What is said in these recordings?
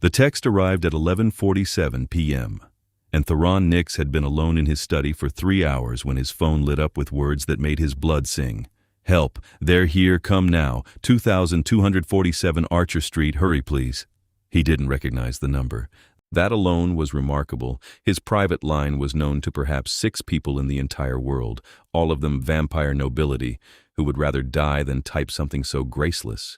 The text arrived at 11:47 p.m., and Theron Nyx had been alone in his study for 3 hours when his phone lit up with words that made his blood sing. "Help! They're here, come now. 2247 Archer Street, hurry please." He didn't recognize the number. That alone was remarkable. His private line was known to perhaps 6 people in the entire world, all of them vampire nobility, who would rather die than type something so graceless.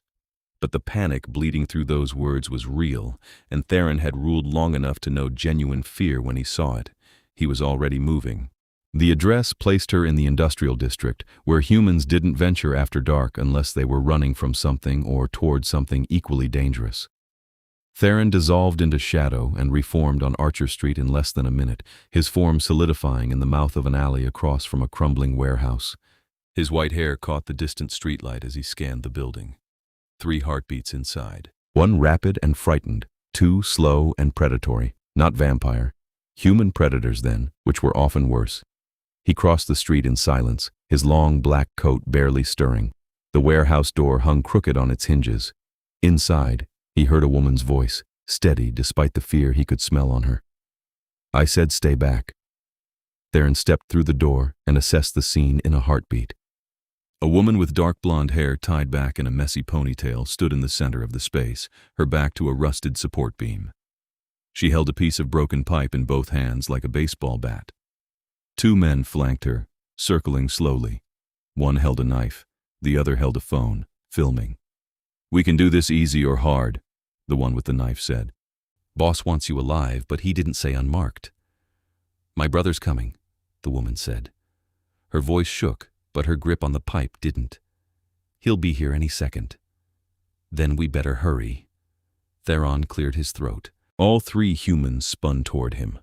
But the panic bleeding through those words was real, and Theron had ruled long enough to know genuine fear when he saw it. He was already moving. The address placed her in the industrial district, where humans didn't venture after dark unless they were running from something or toward something equally dangerous. Theron dissolved into shadow and reformed on Archer Street in less than a minute, his form solidifying in the mouth of an alley across from a crumbling warehouse. His white hair caught the distant streetlight as he scanned the building. 3 heartbeats inside. 1 rapid and frightened, 2 slow and predatory. Not vampire. Human predators then, which were often worse. He crossed the street in silence, his long black coat barely stirring. The warehouse door hung crooked on its hinges. Inside, he heard a woman's voice, steady despite the fear he could smell on her. "I said stay back." Theron stepped through the door and assessed the scene in a heartbeat. A woman with dark blonde hair tied back in a messy ponytail stood in the center of the space, her back to a rusted support beam. She held a piece of broken pipe in both hands like a baseball bat. 2 men flanked her, circling slowly. One held a knife, the other held a phone, filming. "We can do this easy or hard," the one with the knife said. "Boss wants you alive, but he didn't say unmarked." "My brother's coming," the woman said. Her voice shook, but her grip on the pipe didn't. "He'll be here any second." "Then we better hurry." Theron cleared his throat. All 3 humans spun toward him.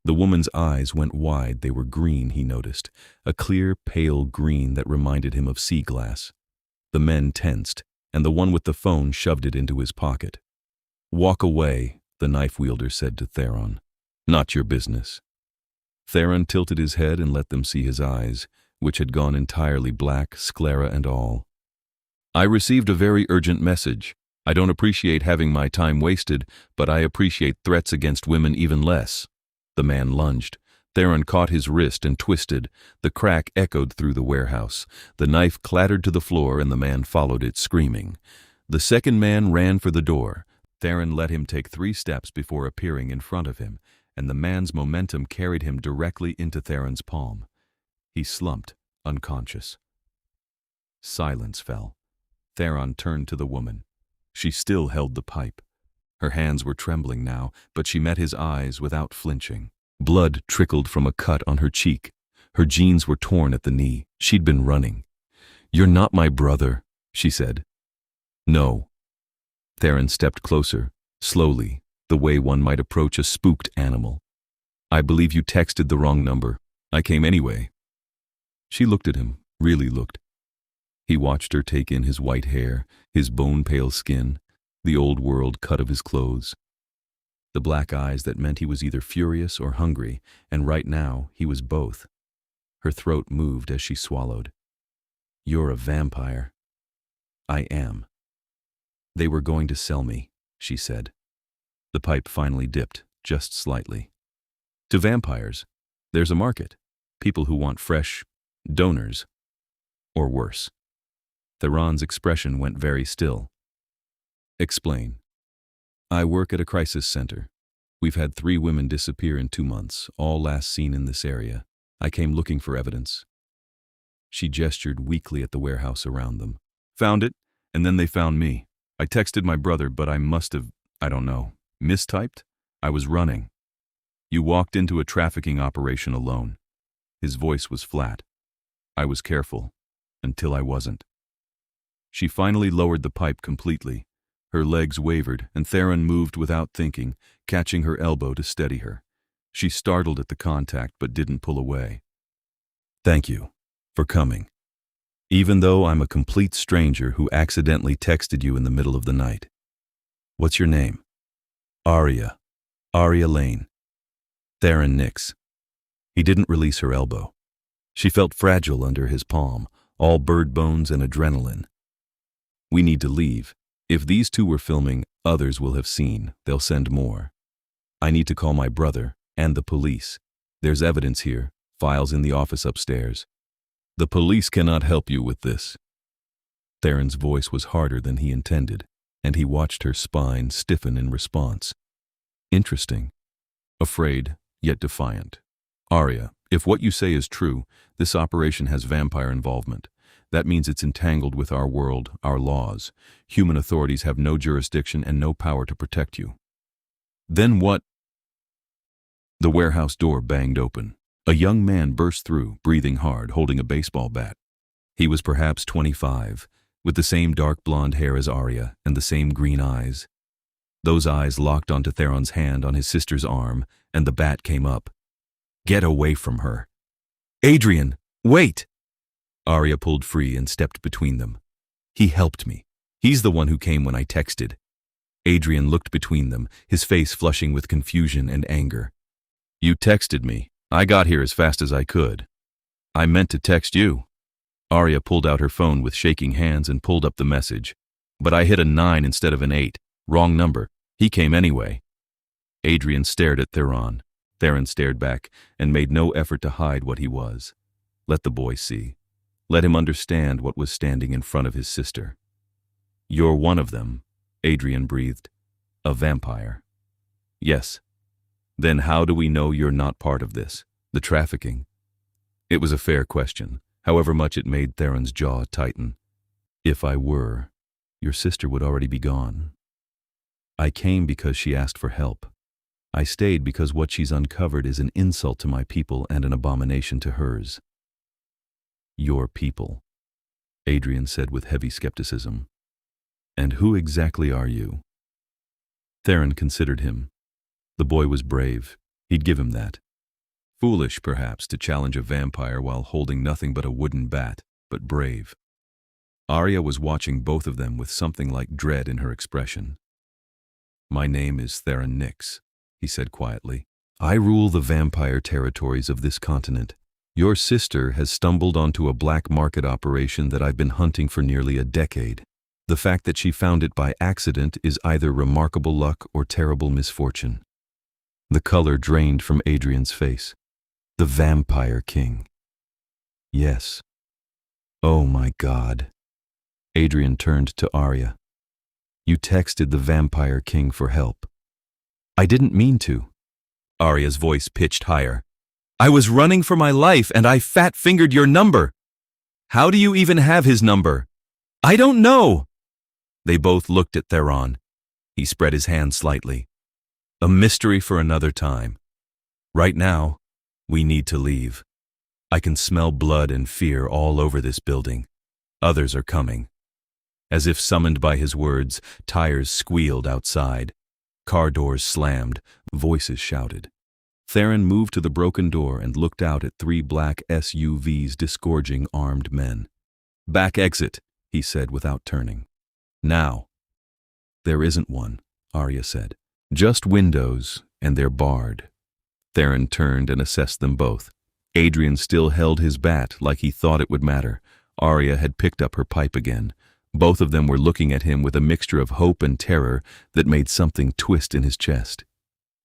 The woman's eyes went wide. They were green, he noticed, a clear, pale green that reminded him of sea glass. The men tensed, and the one with the phone shoved it into his pocket. "Walk away," the knife wielder said to Theron. "Not your business." Theron tilted his head and let them see his eyes, which had gone entirely black, sclera and all. "I received a very urgent message. I don't appreciate having my time wasted, but I appreciate threats against women even less." The man lunged. Theron caught his wrist and twisted. The crack echoed through the warehouse. The knife clattered to the floor and the man followed it, screaming. The second man ran for the door. Theron let him take 3 steps before appearing in front of him, and the man's momentum carried him directly into Theron's palm. He slumped, unconscious. Silence fell. Theron turned to the woman. She still held the pipe. Her hands were trembling now, but she met his eyes without flinching. Blood trickled from a cut on her cheek. Her jeans were torn at the knee. She'd been running. "You're not my brother," she said. "No." Theron stepped closer, slowly, the way one might approach a spooked animal. "I believe you texted the wrong number. I came anyway." She looked at him, really looked. He watched her take in his white hair, his bone-pale skin, the old-world cut of his clothes. The black eyes that meant he was either furious or hungry, and right now he was both. Her throat moved as she swallowed. "You're a vampire." "I am." "They were going to sell me," she said. The pipe finally dipped, just slightly. "To vampires, there's a market. People who want fresh donors. Or worse." Theron's expression went very still. "Explain." "I work at a crisis center. We've had 3 women disappear in 2 months, all last seen in this area. I came looking for evidence." She gestured weakly at the warehouse around them. "Found it, and then they found me. I texted my brother, but I must have, I don't know, mistyped? I was running. You walked into a trafficking operation alone." His voice was flat. "I was careful, until I wasn't." She finally lowered the pipe completely. Her legs wavered, and Theron moved without thinking, catching her elbow to steady her. She startled at the contact but didn't pull away. "Thank you for coming. Even though I'm a complete stranger who accidentally texted you in the middle of the night. What's your name?" "Aria. Aria Lane." "Theron Nyx." He didn't release her elbow. She felt fragile under his palm, all bird bones and adrenaline. "We need to leave," If these two were filming, others will have seen. They'll send more. I need to call my brother and the police. There's evidence here, files in the office upstairs. The police cannot help you with this. Theron's voice was harder than he intended, and he watched her spine stiffen in response. Interesting. Afraid, yet defiant. Aria, if what you say is true, this operation has vampire involvement. That means it's entangled with our world, our laws. Human authorities have no jurisdiction and no power to protect you. Then what? The warehouse door banged open. A young man burst through, breathing hard, holding a baseball bat. He was perhaps 25, with the same dark blonde hair as Aria and the same green eyes. Those eyes locked onto Theron's hand on his sister's arm, and the bat came up. Get away from her. Adrian, wait! Aria pulled free and stepped between them. He helped me. He's the one who came when I texted. Adrian looked between them, his face flushing with confusion and anger. You texted me. I got here as fast as I could. I meant to text you. Aria pulled out her phone with shaking hands and pulled up the message. But I hit a 9 instead of an 8. Wrong number. He came anyway. Adrian stared at Theron. Theron stared back and made no effort to hide what he was. Let the boy see. Let him understand what was standing in front of his sister. You're one of them, Adrian breathed. A vampire. Yes. Then how do we know you're not part of this, the trafficking? It was a fair question, however much it made Theron's jaw tighten. If I were, your sister would already be gone. I came because she asked for help. I stayed because what she's uncovered is an insult to my people and an abomination to hers. Your people, Adrian said with heavy skepticism. And who exactly are you? Theron considered him. The boy was brave. He'd give him that. Foolish, perhaps, to challenge a vampire while holding nothing but a wooden bat, but brave. Aria was watching both of them with something like dread in her expression. My name is Theron Nyx, he said quietly. I rule the vampire territories of this continent. Your sister has stumbled onto a black market operation that I've been hunting for nearly a decade. The fact that she found it by accident is either remarkable luck or terrible misfortune. The color drained from Adrian's face. The Vampire King. Yes. Oh my God. Adrian turned to Aria. You texted the Vampire King for help. I didn't mean to. Aria's voice pitched higher. I was running for my life and I fat-fingered your number. How do you even have his number? I don't know. They both looked at Theron. He spread his hand slightly. A mystery for another time. Right now, we need to leave. I can smell blood and fear all over this building. Others are coming. As if summoned by his words, tires squealed outside. Car doors slammed, voices shouted. Theron moved to the broken door and looked out at 3 black SUVs disgorging armed men. Back exit, he said without turning. Now. There isn't one, Aria said. Just windows, and they're barred. Theron turned and assessed them both. Adrian still held his bat like he thought it would matter. Aria had picked up her pipe again. Both of them were looking at him with a mixture of hope and terror that made something twist in his chest.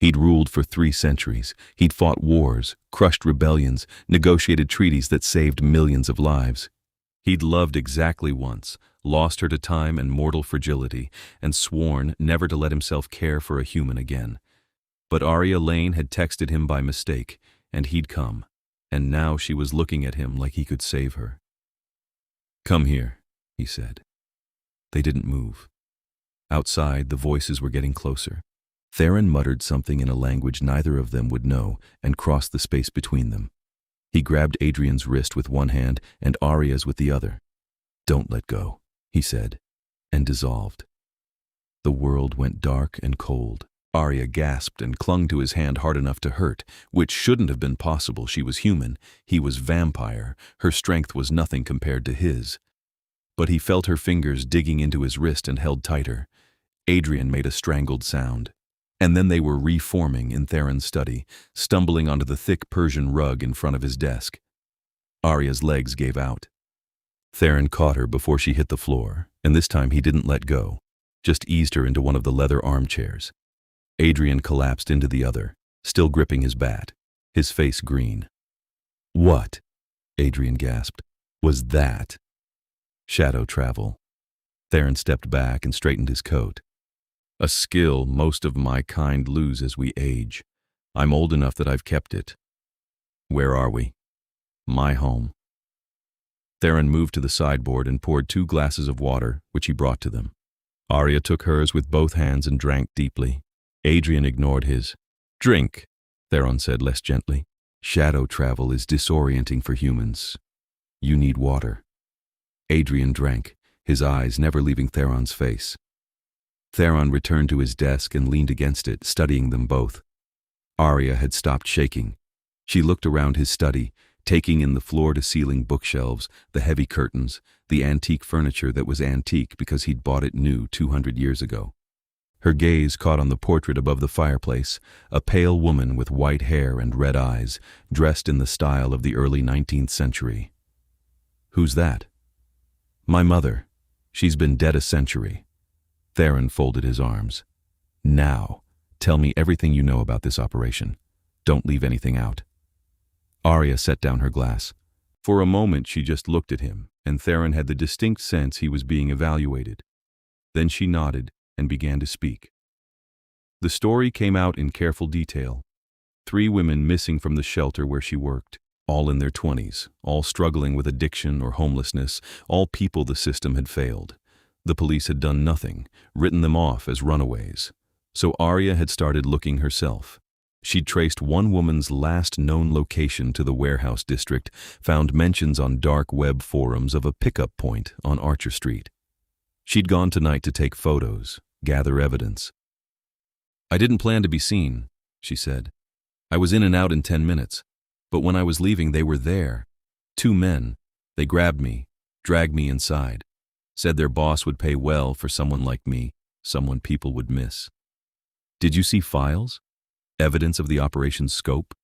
He'd ruled for 3 centuries. He'd fought wars, crushed rebellions, negotiated treaties that saved millions of lives. He'd loved exactly once, lost her to time and mortal fragility, and sworn never to let himself care for a human again. But Aria Lane had texted him by mistake, and he'd come, and now she was looking at him like he could save her. Come here, he said. They didn't move. Outside, the voices were getting closer. Theron muttered something in a language neither of them would know and crossed the space between them. He grabbed Adrian's wrist with one hand and Aria's with the other. Don't let go, he said, and dissolved. The world went dark and cold. Aria gasped and clung to his hand hard enough to hurt, which shouldn't have been possible. She was human. He was vampire. Her strength was nothing compared to his. But he felt her fingers digging into his wrist and held tighter. Adrian made a strangled sound. And then they were reforming in Theron's study, stumbling onto the thick Persian rug in front of his desk. Aria's legs gave out. Theron caught her before she hit the floor, and this time he didn't let go. just eased her into one of the leather armchairs. Adrian collapsed into the other, still gripping his bat, his face green. "What?" Adrian gasped. "Was that?" "Shadow travel." Theron stepped back and straightened his coat. "A skill most of my kind lose as we age. I'm old enough that I've kept it." "Where are we?" "My home." Theron moved to the sideboard and poured 2 glasses of water, which he brought to them. Aria took hers with both hands and drank deeply. Adrian ignored his. "Drink," Theron said less gently. "Shadow travel is disorienting for humans. You need water." Adrian drank, his eyes never leaving Theron's face. Theron returned to his desk and leaned against it, studying them both. Aria had stopped shaking. She looked around his study, taking in the floor-to-ceiling bookshelves, the heavy curtains, the antique furniture that was antique because he'd bought it new 200 years ago. Her gaze caught on the portrait above the fireplace, a pale woman with white hair and red eyes, dressed in the style of the early 19th century. "Who's that?" "My mother. She's been dead a century." Theron folded his arms. "Now, tell me everything you know about this operation. Don't leave anything out." Aria set down her glass. For a moment she just looked at him, and Theron had the distinct sense he was being evaluated. Then she nodded and began to speak. The story came out in careful detail. 3 women missing from the shelter where she worked, all in their 20s, all struggling with addiction or homelessness, all people the system had failed. The police had done nothing, written them off as runaways. So Aria had started looking herself. She'd traced one woman's last known location to the warehouse district, found mentions on dark web forums of a pickup point on Archer Street. She'd gone tonight to take photos, gather evidence. "I didn't plan to be seen," she said. "I was in and out in 10 minutes, but when I was leaving they were there. 2 men. They grabbed me, dragged me inside, said their boss would pay well for someone like me, someone people would miss." "Did you see files? Evidence of the operation's scope?"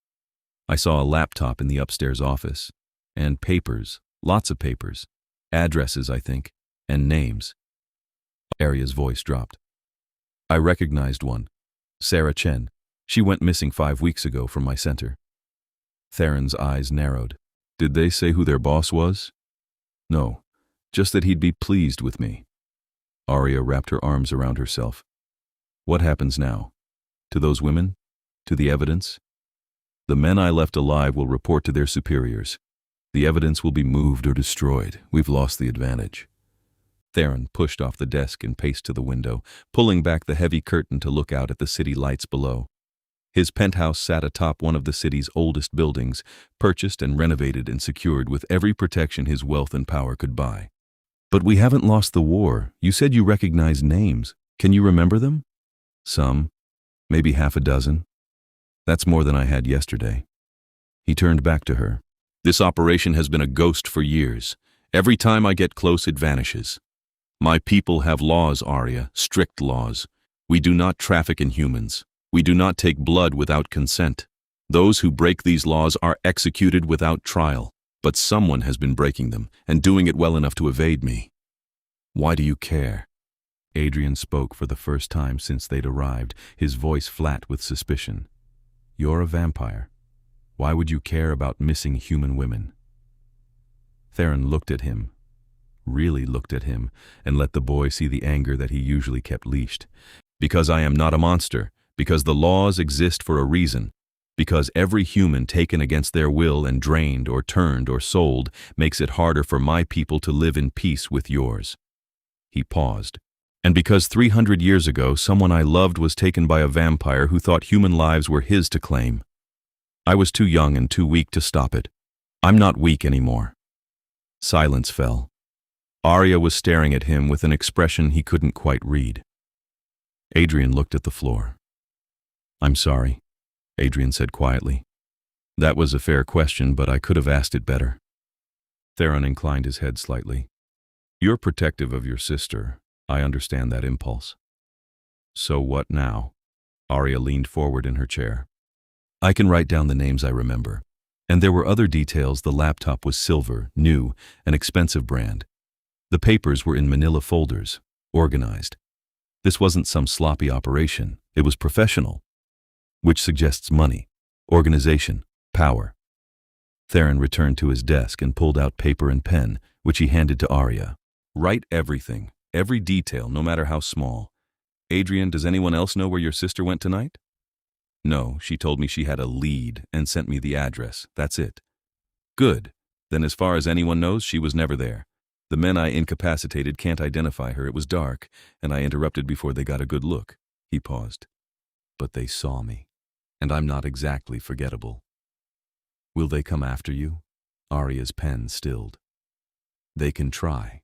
"I saw a laptop in the upstairs office. And papers, lots of papers. Addresses, I think, and names." Aria's voice dropped. "I recognized one. Sarah Chen. She went missing 5 weeks ago from my center." Theron's eyes narrowed. "Did they say who their boss was?" "No, just that he'd be pleased with me." Aria wrapped her arms around herself. "What happens now? To those women? To the evidence?" "The men I left alive will report to their superiors. The evidence will be moved or destroyed. We've lost the advantage." Theron pushed off the desk and paced to the window, pulling back the heavy curtain to look out at the city lights below. His penthouse sat atop one of the city's oldest buildings, purchased and renovated and secured with every protection his wealth and power could buy. "But we haven't lost the war. You said you recognized names. Can you remember them?" "Some. Maybe half a dozen. That's more than I had yesterday." He turned back to her. "This operation has been a ghost for years. Every time I get close, it vanishes. My people have laws, Aria, strict laws. We do not traffic in humans. We do not take blood without consent. Those who break these laws are executed without trial. But someone has been breaking them, and doing it well enough to evade me." "Why do you care?" Adrian spoke for the first time since they'd arrived, his voice flat with suspicion. "You're a vampire. Why would you care about missing human women?" Theron looked at him, really looked at him, and let the boy see the anger that he usually kept leashed. "Because I am not a monster, because the laws exist for a reason, because every human taken against their will and drained or turned or sold makes it harder for my people to live in peace with yours." He paused. "And because 300 years ago someone I loved was taken by a vampire who thought human lives were his to claim. I was too young and too weak to stop it. I'm not weak anymore." Silence fell. Aria was staring at him with an expression he couldn't quite read. Adrian looked at the floor. "I'm sorry," Adrian said quietly. "That was a fair question, but I could have asked it better." Theron inclined his head slightly. "You're protective of your sister. I understand that impulse." "So what now?" Aria leaned forward in her chair. "I can write down the names I remember. And there were other details. The laptop was silver, new, an expensive brand. The papers were in manila folders, organized. This wasn't some sloppy operation. It was professional, which suggests money, organization, power. Theron returned to his desk and pulled out paper and pen, which he handed to Aria. Write everything, every detail, no matter how small. Adrian, does anyone else know where your sister went tonight? No, she told me she had a lead and sent me the address. That's it. Good. Then as far as anyone knows, she was never there. The men I incapacitated can't identify her. It was dark, and I interrupted before they got a good look. He paused. But they saw me, and I'm not exactly forgettable. Will they come after you? Aria's pen stilled. They can try.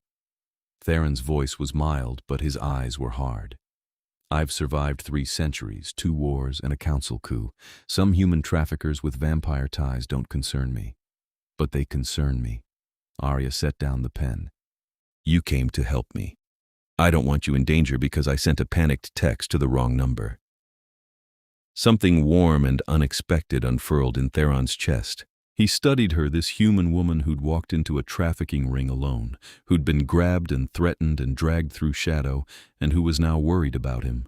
Theron's voice was mild, but his eyes were hard. I've survived 3 centuries, 2 wars, and a council coup. Some human traffickers with vampire ties don't concern me. But they concern me. Aria set down the pen. You came to help me. I don't want you in danger because I sent a panicked text to the wrong number. Something warm and unexpected unfurled in Theron's chest. He studied her, this human woman who'd walked into a trafficking ring alone, who'd been grabbed and threatened and dragged through shadow, and who was now worried about him.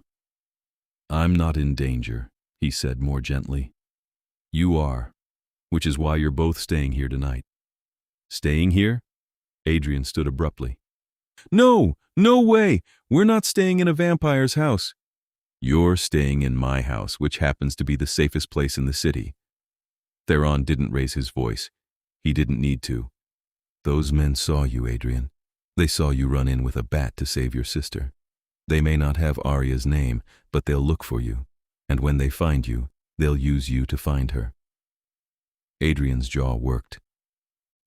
I'm not in danger, he said more gently. You are, which is why you're both staying here tonight. Staying here? Adrian stood abruptly. No, no way! We're not staying in a vampire's house. You're staying in my house, which happens to be the safest place in the city. Theron didn't raise his voice. He didn't need to. Those men saw you, Adrian. They saw you run in with a bat to save your sister. They may not have Aria's name, but they'll look for you. And when they find you, they'll use you to find her. Adrian's jaw worked.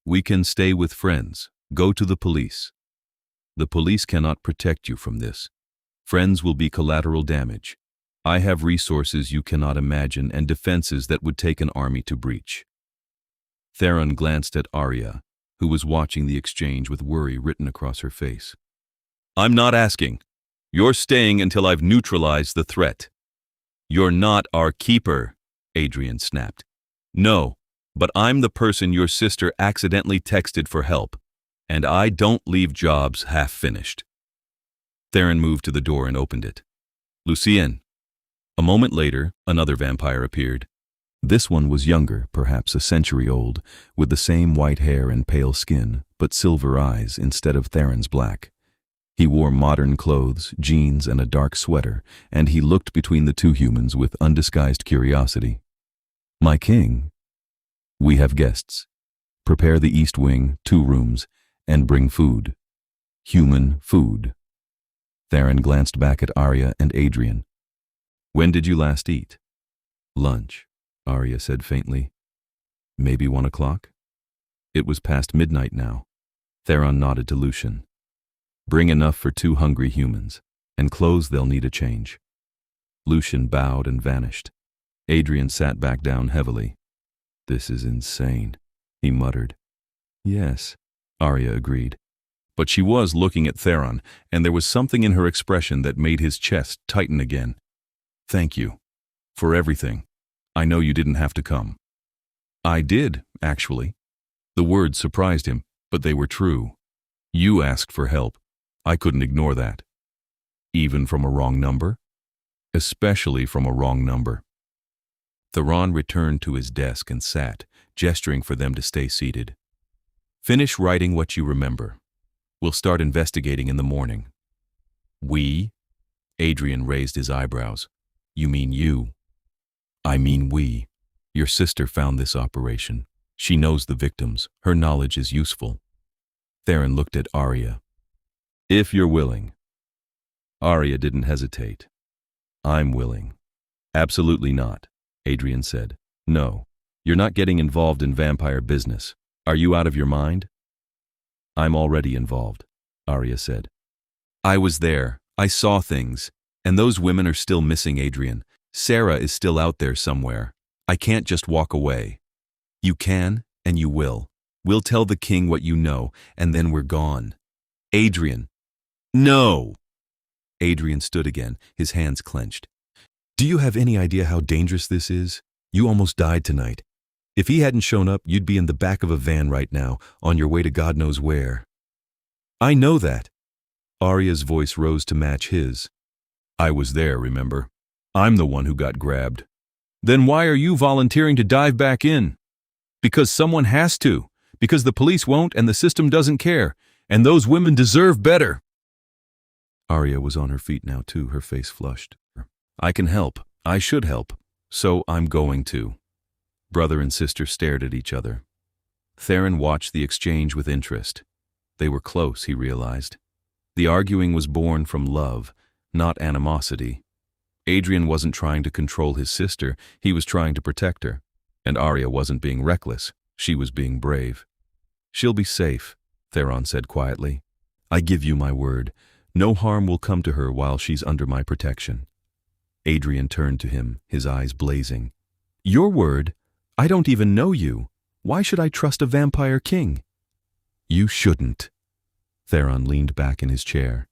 We can stay with friends. Go to the police. The police cannot protect you from this. Friends will be collateral damage. I have resources you cannot imagine and defenses that would take an army to breach. Theron glanced at Aria, who was watching the exchange with worry written across her face. I'm not asking. You're staying until I've neutralized the threat. You're not our keeper, Adrian snapped. No, but I'm the person your sister accidentally texted for help, and I don't leave jobs half-finished. Theron moved to the door and opened it. Lucien. A moment later, another vampire appeared. This one was younger, perhaps a century old, with the same white hair and pale skin, but silver eyes instead of Theron's black. He wore modern clothes, jeans, and a dark sweater, and he looked between the 2 humans with undisguised curiosity. My king. We have guests. Prepare the east wing, 2 rooms, and bring food. Human food. Theron glanced back at Aria and Adrian. When did you last eat? Lunch, Aria said faintly. Maybe 1 o'clock? It was past midnight now. Theron nodded to Lucian. Bring enough for 2 hungry humans, and clothes they'll need a change. Lucian bowed and vanished. Adrian sat back down heavily. This is insane, he muttered. Yes, Aria agreed. But she was looking at Theron, and there was something in her expression that made his chest tighten again. Thank you. For everything. I know you didn't have to come. I did, actually. The words surprised him, but they were true. You asked for help. I couldn't ignore that. Even from a wrong number? Especially from a wrong number. Theron returned to his desk and sat, gesturing for them to stay seated. Finish writing what you remember. We'll start investigating in the morning. We? Adrian raised his eyebrows. You mean you? I mean we. Your sister found this operation. She knows the victims. Her knowledge is useful. Theron looked at Aria. If you're willing. Aria didn't hesitate. I'm willing. Absolutely not, Adrian said. No, you're not getting involved in vampire business. Are you out of your mind? I'm already involved, Aria said. I was there. I saw things. And those women are still missing, Adrian. Sarah is still out there somewhere. I can't just walk away. You can, and you will. We'll tell the king what you know, and then we're gone. Adrian. No! Adrian stood again, his hands clenched. Do you have any idea how dangerous this is? You almost died tonight. If he hadn't shown up, you'd be in the back of a van right now, on your way to God knows where. I know that. Aria's voice rose to match his. I was there, remember? I'm the one who got grabbed. Then why are you volunteering to dive back in? Because someone has to. Because the police won't and the system doesn't care. And those women deserve better. Aria was on her feet now too, her face flushed. I can help. I should help. So I'm going to. Brother and sister stared at each other. Theron watched the exchange with interest. They were close, he realized. The arguing was born from love, not animosity. Adrian wasn't trying to control his sister, he was trying to protect her. And Aria wasn't being reckless, she was being brave. She'll be safe, Theron said quietly. I give you my word. No harm will come to her while she's under my protection. Adrian turned to him, his eyes blazing. Your word? I don't even know you. Why should I trust a vampire king? You shouldn't. Theron leaned back in his chair.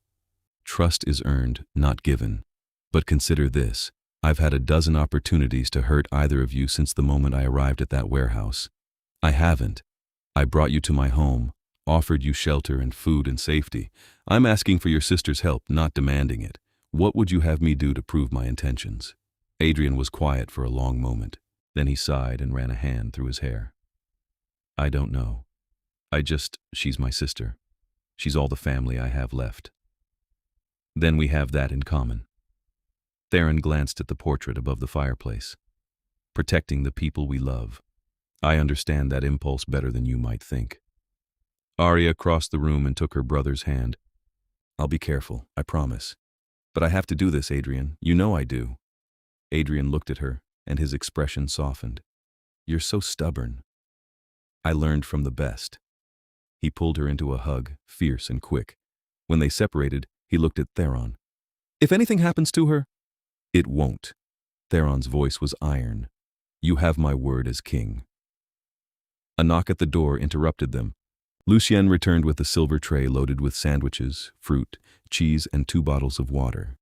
Trust is earned, not given. But consider this. I've had a dozen opportunities to hurt either of you since the moment I arrived at that warehouse. I haven't. I brought you to my home, offered you shelter and food and safety. I'm asking for your sister's help, not demanding it. What would you have me do to prove my intentions? Adrian was quiet for a long moment. Then he sighed and ran a hand through his hair. I don't know. She's my sister. She's all the family I have left. Then we have that in common. Theron glanced at the portrait above the fireplace. Protecting the people we love. I understand that impulse better than you might think. Aria crossed the room and took her brother's hand. I'll be careful, I promise. But I have to do this, Adrian. You know I do. Adrian looked at her, and his expression softened. You're so stubborn. I learned from the best. He pulled her into a hug, fierce and quick. When they separated, he looked at Theron. If anything happens to her, it won't. Theron's voice was iron. You have my word as king. A knock at the door interrupted them. Lucien returned with a silver tray loaded with sandwiches, fruit, cheese, and 2 bottles of water.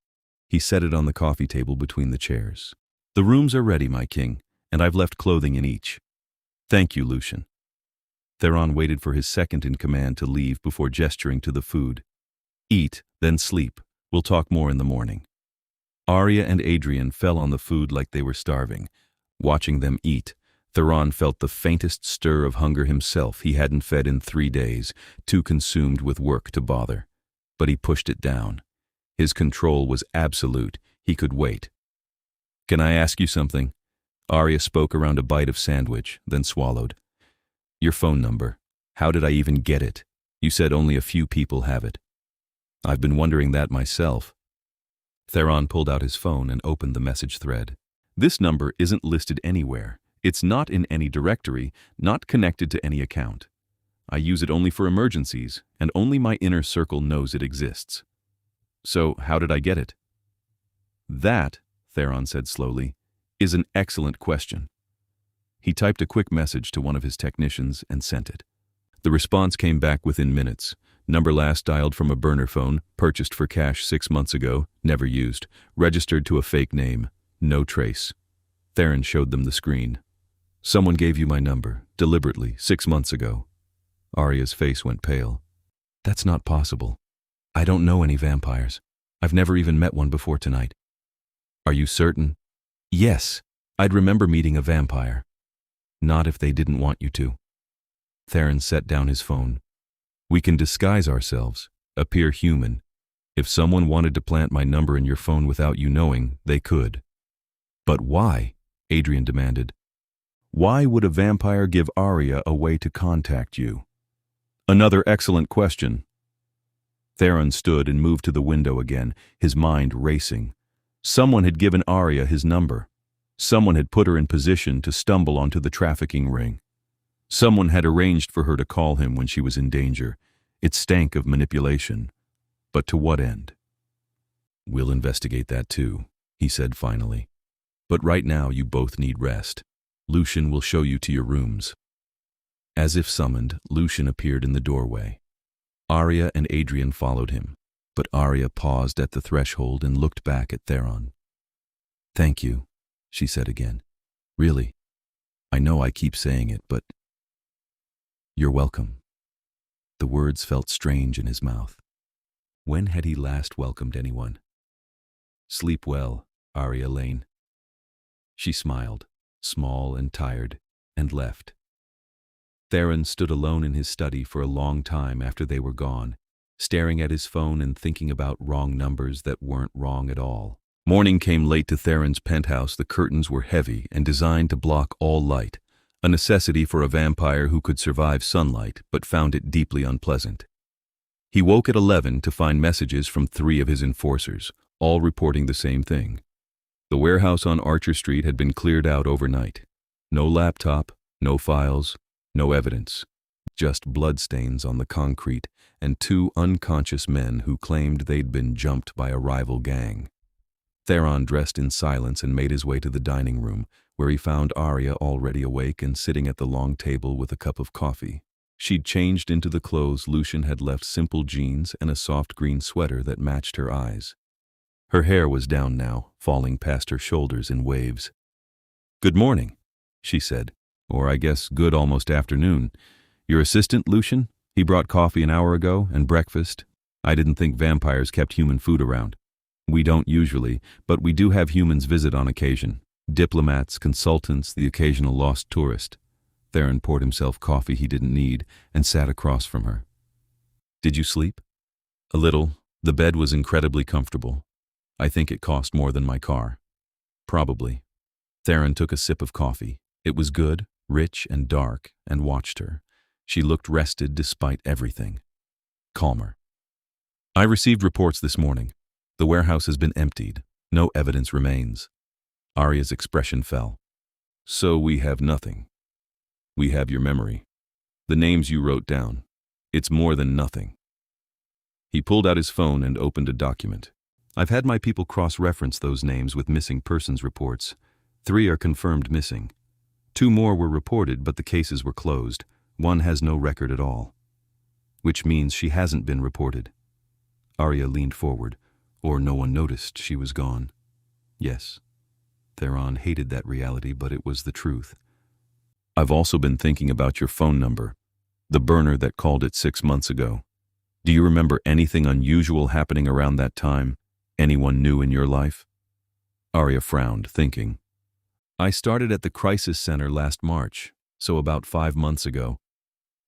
He set it on the coffee table between the chairs. The rooms are ready, my king, and I've left clothing in each. Thank you, Lucien. Theron waited for his second in command to leave before gesturing to the food. Eat, then sleep. We'll talk more in the morning. Aria and Adrian fell on the food like they were starving. Watching them eat, Theron felt the faintest stir of hunger himself. He hadn't fed in 3 days, too consumed with work to bother. But he pushed it down. His control was absolute. He could wait. Can I ask you something? Aria spoke around a bite of sandwich, then swallowed. Your phone number. How did I even get it? You said only a few people have it. I've been wondering that myself. Theron pulled out his phone and opened the message thread. This number isn't listed anywhere. It's not in any directory, not connected to any account. I use it only for emergencies, and only my inner circle knows it exists. So, how did I get it? That, Theron said slowly, is an excellent question. He typed a quick message to one of his technicians and sent it. The response came back within minutes. Number last dialed from a burner phone, purchased for cash 6 months ago, never used, registered to a fake name, no trace. Theron showed them the screen. Someone gave you my number, deliberately, 6 months ago. Aria's face went pale. That's not possible. I don't know any vampires. I've never even met one before tonight. Are you certain? Yes, I'd remember meeting a vampire. Not if they didn't want you to. Theron set down his phone. We can disguise ourselves, appear human. If someone wanted to plant my number in your phone without you knowing, they could. But why? Adrian demanded. Why would a vampire give Aria a way to contact you? Another excellent question. Theron stood and moved to the window again, his mind racing. Someone had given Aria his number. Someone had put her in position to stumble onto the trafficking ring. Someone had arranged for her to call him when she was in danger. It stank of manipulation. But to what end? We'll investigate that too, he said finally. But right now you both need rest. Lucien will show you to your rooms. As if summoned, Lucien appeared in the doorway. Aria and Adrian followed him, but Aria paused at the threshold and looked back at Theron. Thank you, she said again. Really. I know I keep saying it, but you're welcome. The words felt strange in his mouth. When had he last welcomed anyone? Sleep well, Aria Lane. She smiled, small and tired, and left. Theron stood alone in his study for a long time after they were gone, staring at his phone and thinking about wrong numbers that weren't wrong at all. Morning came late to Theron's penthouse. The curtains were heavy and designed to block all light, a necessity for a vampire who could survive sunlight but found it deeply unpleasant. He woke at 11 to find messages from 3 of his enforcers, all reporting the same thing. The warehouse on Archer Street had been cleared out overnight. No laptop, no files, no evidence. Just bloodstains on the concrete and 2 unconscious men who claimed they'd been jumped by a rival gang. Theron dressed in silence and made his way to the dining room, where he found Aria already awake and sitting at the long table with a cup of coffee. She'd changed into the clothes Lucian had left, simple jeans and a soft green sweater that matched her eyes. Her hair was down now, falling past her shoulders in waves. "Good morning," she said. "Or I guess good almost afternoon. Your assistant, Lucian? He brought coffee an hour ago and breakfast. I didn't think vampires kept human food around. We don't usually, but we do have humans visit on occasion. Diplomats, consultants, the occasional lost tourist." Theron poured himself coffee he didn't need and sat across from her. "Did you sleep?" "A little. The bed was incredibly comfortable. I think it cost more than my car." "Probably." Theron took a sip of coffee. It was good, rich and dark, and watched her. She looked rested despite everything. Calmer. "I received reports this morning. The warehouse has been emptied. No evidence remains." Aria's expression fell. "So we have nothing. We have your memory. The names you wrote down. It's more than nothing." He pulled out his phone and opened a document. "I've had my people cross-reference those names with missing persons reports. 3 are confirmed missing. 2 more were reported, but the cases were closed. 1 has no record at all." "Which means she hasn't been reported." Aria leaned forward. "Or no one noticed she was gone." "Yes." Theron hated that reality, but it was the truth. "I've also been thinking about your phone number, the burner that called it 6 months ago. Do you remember anything unusual happening around that time? Anyone new in your life?" Aria frowned, thinking. "I started at the crisis center last March, so about 5 months ago.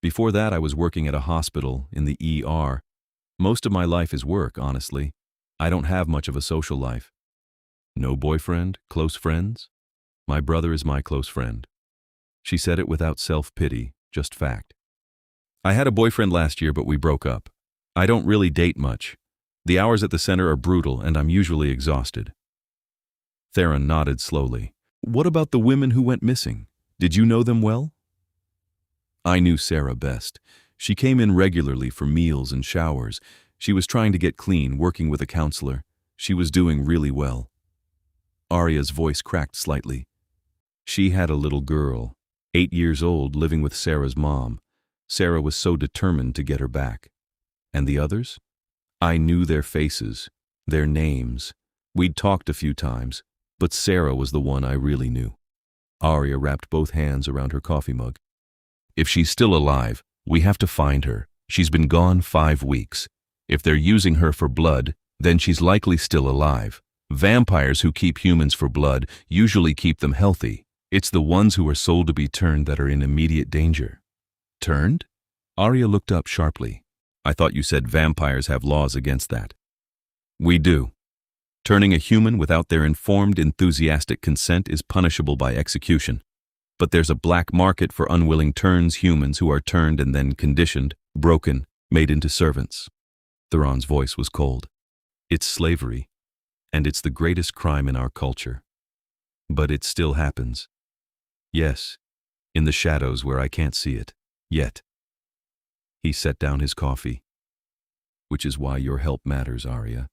Before that I was working at a hospital in the ER. Most of my life is work, honestly. I don't have much of a social life." "No boyfriend? Close friends?" "My brother is my close friend." She said it without self-pity, just fact. "I had a boyfriend last year, but we broke up. I don't really date much. The hours at the center are brutal, and I'm usually exhausted." Theron nodded slowly. "What about the women who went missing? Did you know them well?" "I knew Sarah best. She came in regularly for meals and showers. She was trying to get clean, working with a counselor. She was doing really well." Aria's voice cracked slightly. "She had a little girl, 8 years old, living with Sarah's mom. Sarah was so determined to get her back. And the others? I knew their faces, their names. We'd talked a few times, but Sarah was the one I really knew." Aria wrapped both hands around her coffee mug. "If she's still alive, we have to find her. She's been gone 5 weeks. If they're using her for blood, then she's likely still alive. Vampires who keep humans for blood usually keep them healthy. It's the ones who are sold to be turned that are in immediate danger." "Turned?" Aria looked up sharply. "I thought you said vampires have laws against that." "We do. Turning a human without their informed, enthusiastic consent is punishable by execution. But there's a black market for unwilling turns, humans who are turned and then conditioned, broken, made into servants." Theron's voice was cold. "It's slavery, and it's the greatest crime in our culture. But it still happens. Yes, in the shadows where I can't see it, yet." He set down his coffee. "Which is why your help matters, Aria.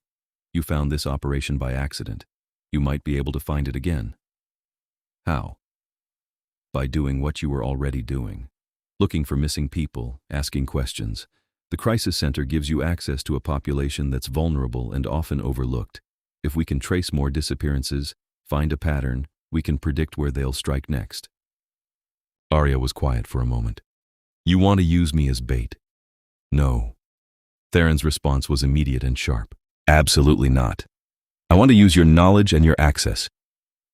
You found this operation by accident. You might be able to find it again." "How?" "By doing what you were already doing. Looking for missing people, asking questions. The crisis center gives you access to a population that's vulnerable and often overlooked. If we can trace more disappearances, find a pattern, we can predict where they'll strike next." Aria was quiet for a moment. "You want to use me as bait?" "No." Theron's response was immediate and sharp. "Absolutely not. I want to use your knowledge and your access.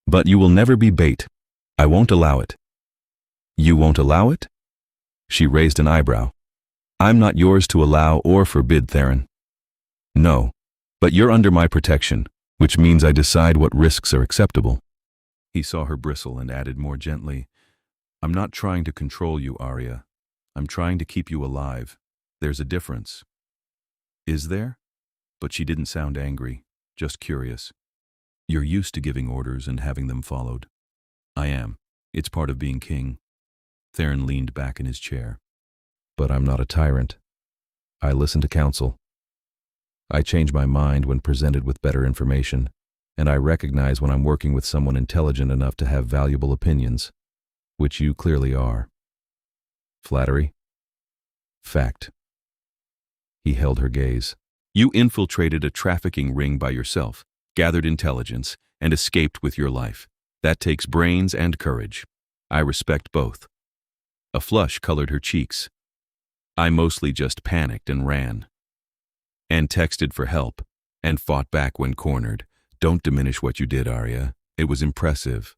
But you will never be bait. I won't allow it. You won't allow it? She raised an eyebrow. I'm not yours to allow or forbid, Theron. No, but you're under my protection, which means I decide what risks are acceptable. He saw her bristle and added more gently, I'm not trying to control you, Aria. I'm trying to keep you alive. There's a difference. Is there? But she didn't sound angry, just curious. You're used to giving orders and having them followed. I am. It's part of being king. Theron leaned back in his chair. But I'm not a tyrant. I listen to counsel. I change my mind when presented with better information, and I recognize when I'm working with someone intelligent enough to have valuable opinions, which you clearly are. Flattery? Fact. He held her gaze. You infiltrated a trafficking ring by yourself, gathered intelligence, and escaped with your life. That takes brains and courage. I respect both. A flush colored her cheeks. I mostly just panicked and ran. And texted for help, and fought back when cornered. Don't diminish what you did, Aria. It was impressive.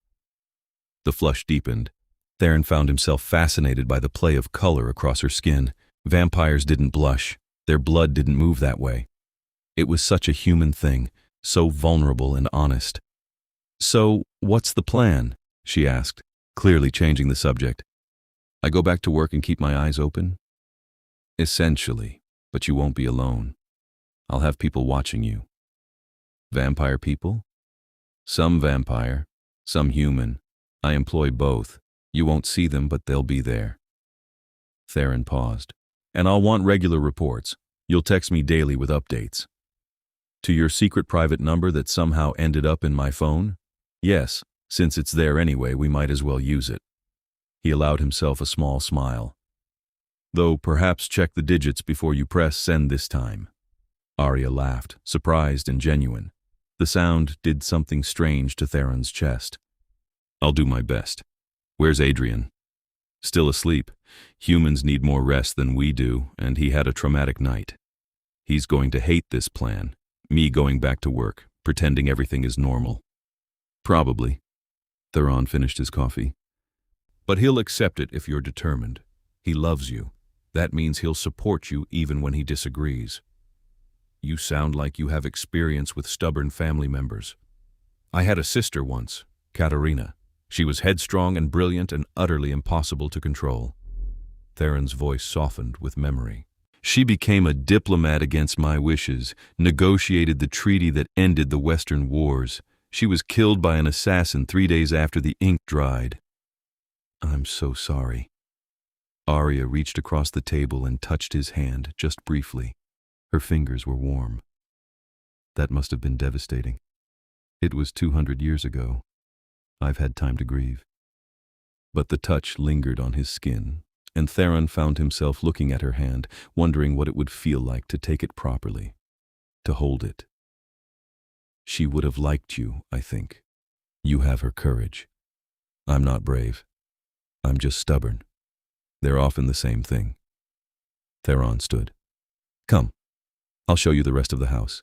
The flush deepened. Theron found himself fascinated by the play of color across her skin. Vampires didn't blush. Their blood didn't move that way. It was such a human thing, so vulnerable and honest. So, what's the plan? She asked, clearly changing the subject. I go back to work and keep my eyes open? Essentially, but you won't be alone. I'll have people watching you. Vampire people? Some vampire, some human. I employ both. You won't see them, but they'll be there. Theron paused. And I'll want regular reports. You'll text me daily with updates. To your secret private number that somehow ended up in my phone? Yes, since it's there anyway, we might as well use it. He allowed himself a small smile. Though perhaps check the digits before you press send this time. Aria laughed, surprised and genuine. The sound did something strange to Theron's chest. I'll do my best. Where's Adrian? Still asleep. Humans need more rest than we do, and he had a traumatic night. He's going to hate this plan, me going back to work, pretending everything is normal. Probably. Theron finished his coffee. But he'll accept it if you're determined. He loves you. That means he'll support you even when he disagrees. You sound like you have experience with stubborn family members. I had a sister once, Katerina. She was headstrong and brilliant and utterly impossible to control. Theron's voice softened with memory. She became a diplomat against my wishes, negotiated the treaty that ended the Western wars. She was killed by an assassin 3 days after the ink dried. I'm so sorry. Aria reached across the table and touched his hand, just briefly. Her fingers were warm. That must have been devastating. It was 200 years ago. I've had time to grieve. But the touch lingered on his skin, and Theron found himself looking at her hand, wondering what it would feel like to take it properly, to hold it. She would have liked you, I think. You have her courage. I'm not brave. I'm just stubborn. They're often the same thing. Theron stood. Come, I'll show you the rest of the house,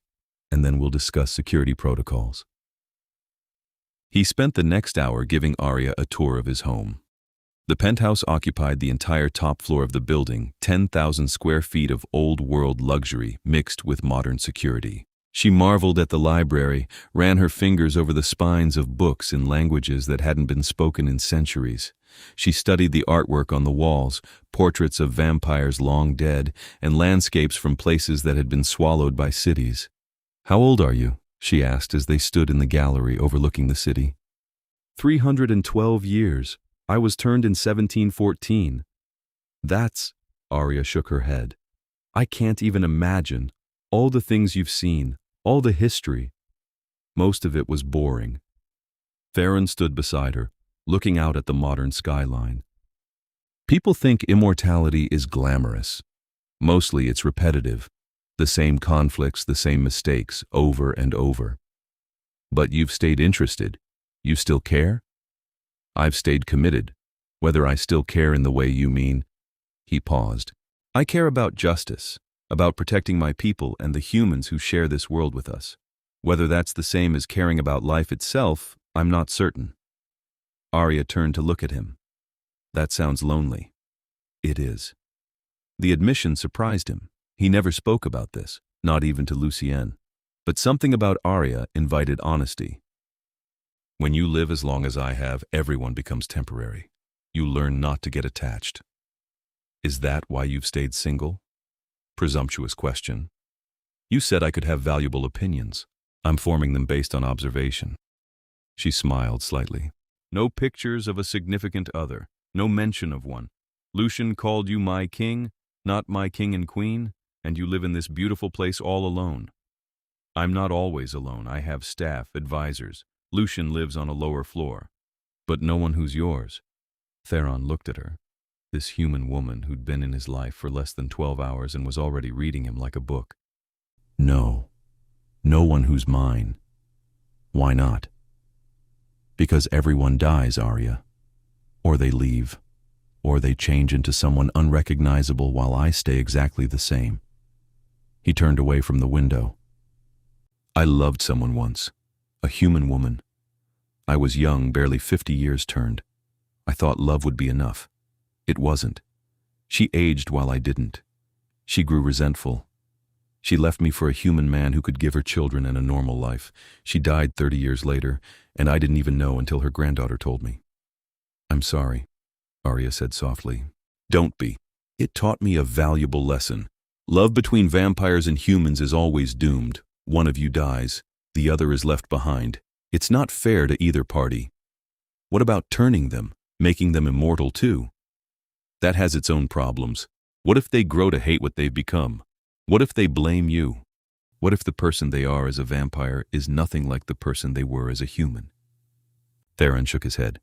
and then we'll discuss security protocols. He spent the next hour giving Aria a tour of his home. The penthouse occupied the entire top floor of the building, 10,000 square feet of old-world luxury mixed with modern security. She marveled at the library, ran her fingers over the spines of books in languages that hadn't been spoken in centuries. She studied the artwork on the walls, portraits of vampires long dead, and landscapes from places that had been swallowed by cities. How old are you? She asked as they stood in the gallery overlooking the city. 312 years. I was turned in 1714. That's, Aria shook her head. I can't even imagine. All the things you've seen, all the history. Most of it was boring. Theron stood beside her, looking out at the modern skyline. People think immortality is glamorous. Mostly it's repetitive. The same conflicts, the same mistakes, over and over. But you've stayed interested. You still care? I've stayed committed. Whether I still care in the way you mean. He paused. I care about justice, about protecting my people and the humans who share this world with us. Whether that's the same as caring about life itself, I'm not certain. Aria turned to look at him. That sounds lonely. It is. The admission surprised him. He never spoke about this, not even to Lucienne. But something about Aria invited honesty. When you live as long as I have, everyone becomes temporary. You learn not to get attached. Is that why you've stayed single? Presumptuous question. You said I could have valuable opinions. I'm forming them based on observation. She smiled slightly. No pictures of a significant other, no mention of one. Lucian called you my king, not my king and queen, and you live in this beautiful place all alone. I'm not always alone. I have staff, advisors. Lucian lives on a lower floor. But no one who's yours. Theron looked at her. This human woman who'd been in his life for less than 12 hours and was already reading him like a book. No. No one who's mine. Why not? Because everyone dies, Aria. Or they leave. Or they change into someone unrecognizable while I stay exactly the same. He turned away from the window. I loved someone once. A human woman. I was young, barely 50 years turned. I thought love would be enough. It wasn't. She aged while I didn't. She grew resentful. She left me for a human man who could give her children and a normal life. She died 30 years later, and I didn't even know until her granddaughter told me. I'm sorry, Aria said softly. Don't be. It taught me a valuable lesson. Love between vampires and humans is always doomed. One of you dies, the other is left behind. It's not fair to either party. What about turning them, making them immortal too? That has its own problems. What if they grow to hate what they've become? What if they blame you? What if the person they are as a vampire is nothing like the person they were as a human? Theron shook his head.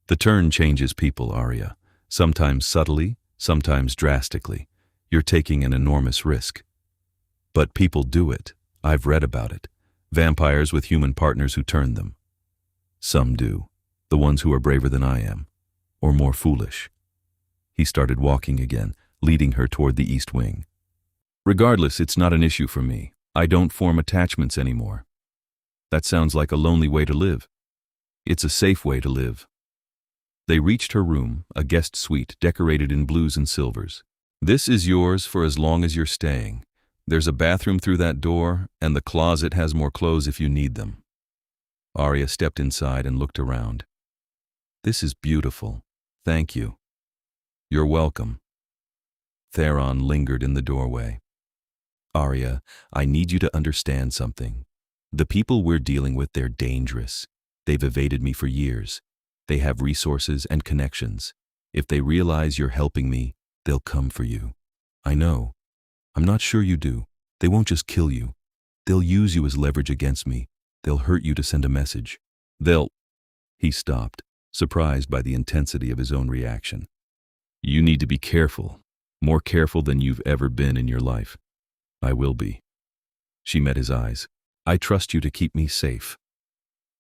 The turn changes people, Aria. Sometimes subtly, sometimes drastically. You're taking an enormous risk. But people do it. I've read about it. Vampires with human partners who turn them. Some do. The ones who are braver than I am. Or more foolish. He started walking again, leading her toward the east wing. Regardless, it's not an issue for me. I don't form attachments anymore. That sounds like a lonely way to live. It's a safe way to live. They reached her room, a guest suite decorated in blues and silvers. This is yours for as long as you're staying. There's a bathroom through that door, and the closet has more clothes if you need them. Aria stepped inside and looked around. This is beautiful. Thank you. You're welcome. Theron lingered in the doorway. Aria, I need you to understand something. The people we're dealing with, they're dangerous. They've evaded me for years. They have resources and connections. If they realize you're helping me, they'll come for you. I know. I'm not sure you do. They won't just kill you. They'll use you as leverage against me. They'll hurt you to send a message. He stopped, surprised by the intensity of his own reaction. You need to be careful, more careful than you've ever been in your life. I will be. She met his eyes. I trust you to keep me safe.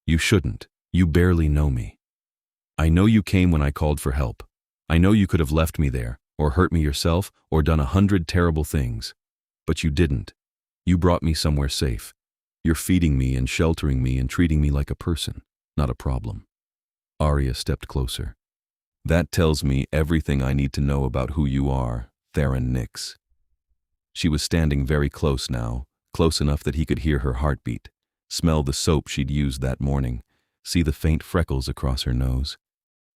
You shouldn't. You barely know me. I know you came when I called for help. I know you could have left me there, or hurt me yourself, or done 100 terrible things. But you didn't. You brought me somewhere safe. You're feeding me and sheltering me and treating me like a person, not a problem. Aria stepped closer. That tells me everything I need to know about who you are, Theron Nyx. She was standing very close now, close enough that he could hear her heartbeat, smell the soap she'd used that morning, see the faint freckles across her nose.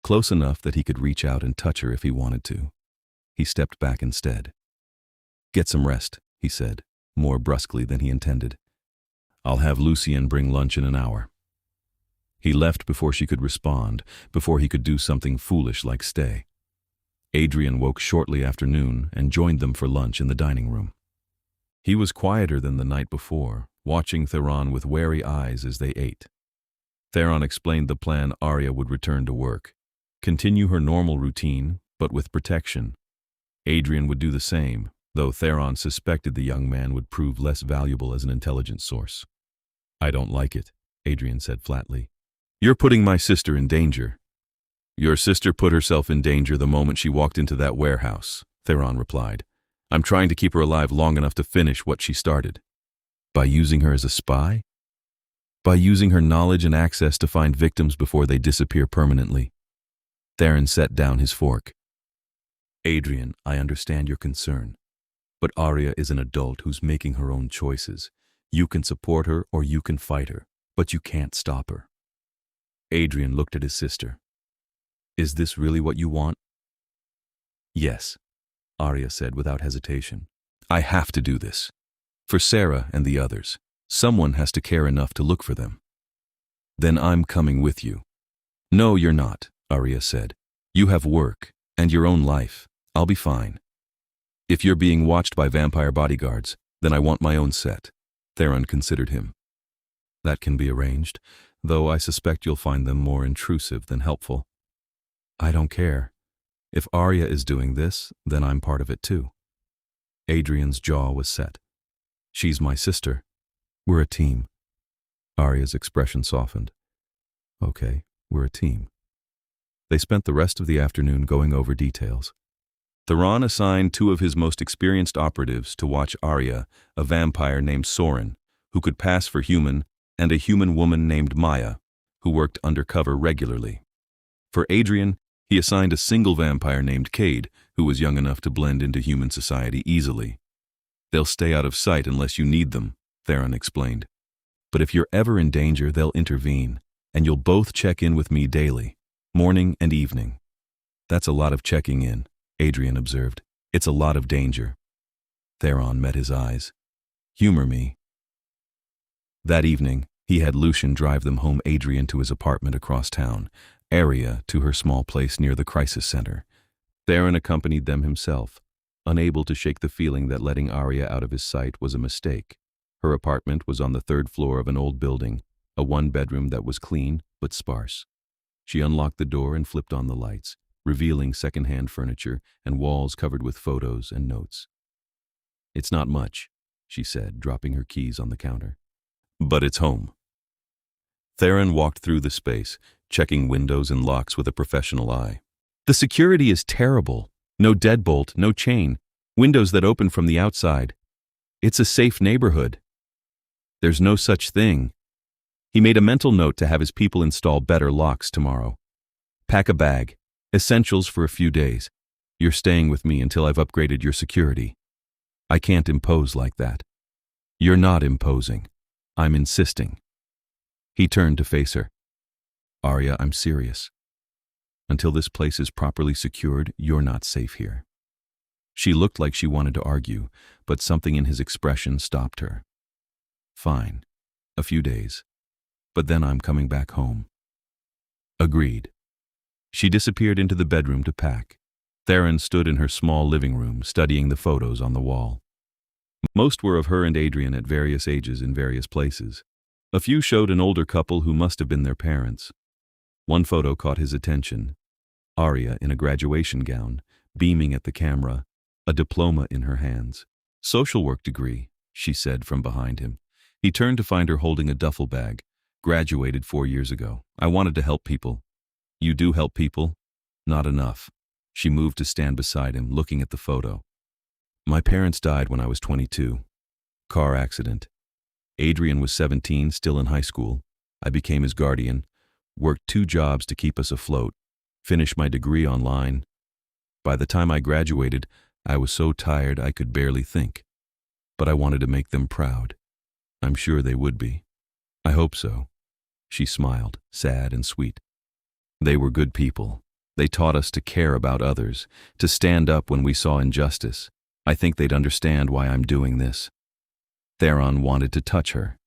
Close enough that he could reach out and touch her if he wanted to. He stepped back instead. Get some rest, he said, more brusquely than he intended. I'll have Lucienne bring lunch in an hour. He left before she could respond, before he could do something foolish like stay. Adrian woke shortly after noon and joined them for lunch in the dining room. He was quieter than the night before, watching Theron with wary eyes as they ate. Theron explained the plan. Aria would return to work, continue her normal routine, but with protection. Adrian would do the same, though Theron suspected the young man would prove less valuable as an intelligence source. I don't like it, Adrian said flatly. You're putting my sister in danger. Your sister put herself in danger the moment she walked into that warehouse, Theron replied. I'm trying to keep her alive long enough to finish what she started. By using her as a spy? By using her knowledge and access to find victims before they disappear permanently. Theron set down his fork. Adrian, I understand your concern, but Aria is an adult who's making her own choices. You can support her or you can fight her, but you can't stop her. Adrian looked at his sister. Is this really what you want? Yes, Aria said without hesitation. I have to do this. For Sarah and the others. Someone has to care enough to look for them. Then I'm coming with you. No, you're not, Aria said. You have work and your own life. I'll be fine. If you're being watched by vampire bodyguards, then I want my own set. Theron considered him. That can be arranged, though I suspect you'll find them more intrusive than helpful. I don't care. If Aria is doing this, then I'm part of it too. Adrian's jaw was set. She's my sister. We're a team. Aria's expression softened. Okay, we're a team. They spent the rest of the afternoon going over details. Theron assigned 2 of his most experienced operatives to watch Aria, a vampire named Soren, who could pass for human, and a human woman named Maya, who worked undercover regularly. For Adrian, he assigned a single vampire named Cade, who was young enough to blend into human society easily. They'll stay out of sight unless you need them, Theron explained. But if you're ever in danger, they'll intervene, and you'll both check in with me daily, morning and evening. That's a lot of checking in, Adrian observed. It's a lot of danger. Theron met his eyes. Humor me. That evening, he had Lucian drive them home, Adrian to his apartment across town, Aria to her small place near the crisis center. Theron accompanied them himself, unable to shake the feeling that letting Aria out of his sight was a mistake. Her apartment was on the 3rd floor of an old building, a 1-bedroom that was clean but sparse. She unlocked the door and flipped on the lights, revealing second-hand furniture and walls covered with photos and notes. It's not much, she said, dropping her keys on the counter. But it's home. Theron walked through the space, checking windows and locks with a professional eye. The security is terrible. No deadbolt, no chain, windows that open from the outside. It's a safe neighborhood. There's no such thing. He made a mental note to have his people install better locks tomorrow. Pack a bag. Essentials for a few days. You're staying with me until I've upgraded your security. I can't impose like that. You're not imposing. I'm insisting. He turned to face her. Aria, I'm serious. Until this place is properly secured, you're not safe here. She looked like she wanted to argue, but something in his expression stopped her. Fine. A few days. But then I'm coming back home. Agreed. She disappeared into the bedroom to pack. Theron stood in her small living room, studying the photos on the wall. Most were of her and Adrian at various ages in various places. A few showed an older couple who must have been their parents. One photo caught his attention. Aria in a graduation gown, beaming at the camera, a diploma in her hands. Social work degree, she said from behind him. He turned to find her holding a duffel bag. Graduated 4 years ago. I wanted to help people. You do help people? Not enough. She moved to stand beside him, looking at the photo. My parents died when I was 22. Car accident. Adrian was 17, still in high school. I became his guardian, worked 2 jobs to keep us afloat, finished my degree online. By the time I graduated, I was so tired I could barely think. But I wanted to make them proud. I'm sure they would be. I hope so. She smiled, sad and sweet. They were good people. They taught us to care about others, to stand up when we saw injustice. I think they'd understand why I'm doing this. Theron wanted to touch her.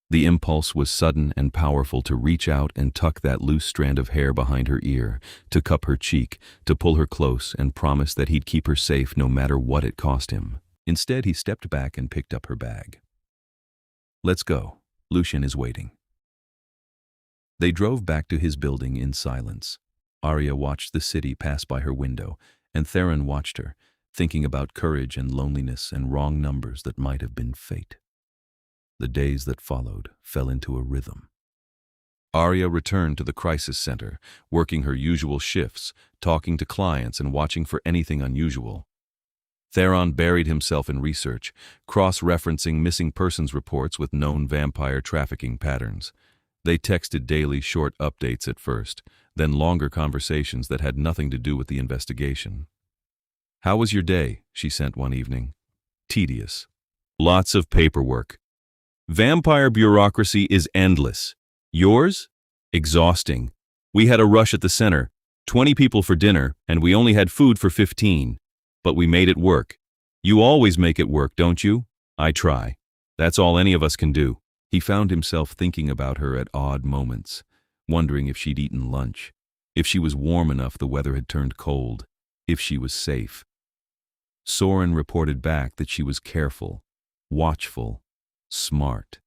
The impulse was sudden and powerful to reach out and tuck that loose strand of hair behind her ear, to cup her cheek, to pull her close and promise that he'd keep her safe no matter what it cost him. Instead, he stepped back and picked up her bag. Let's go. Lucian is waiting. They drove back to his building in silence. Aria watched the city pass by her window, and Theron watched her, thinking about courage and loneliness and wrong numbers that might have been fate. The days that followed fell into a rhythm. Aria returned to the crisis center, working her usual shifts, talking to clients and watching for anything unusual. Theron buried himself in research, cross-referencing missing persons reports with known vampire trafficking patterns. They texted daily short updates at first, then longer conversations that had nothing to do with the investigation. "How was your day?" she sent one evening. "Tedious. Lots of paperwork. Vampire bureaucracy is endless. Yours? Exhausting. We had a rush at the center, 20 people for dinner, and we only had food for 15. But we made it work. You always make it work, don't you?" "I try. That's all any of us can do." He found himself thinking about her at odd moments, wondering if she'd eaten lunch, if she was warm enough the weather had turned cold, if she was safe. Soren reported back that she was careful, watchful, smart.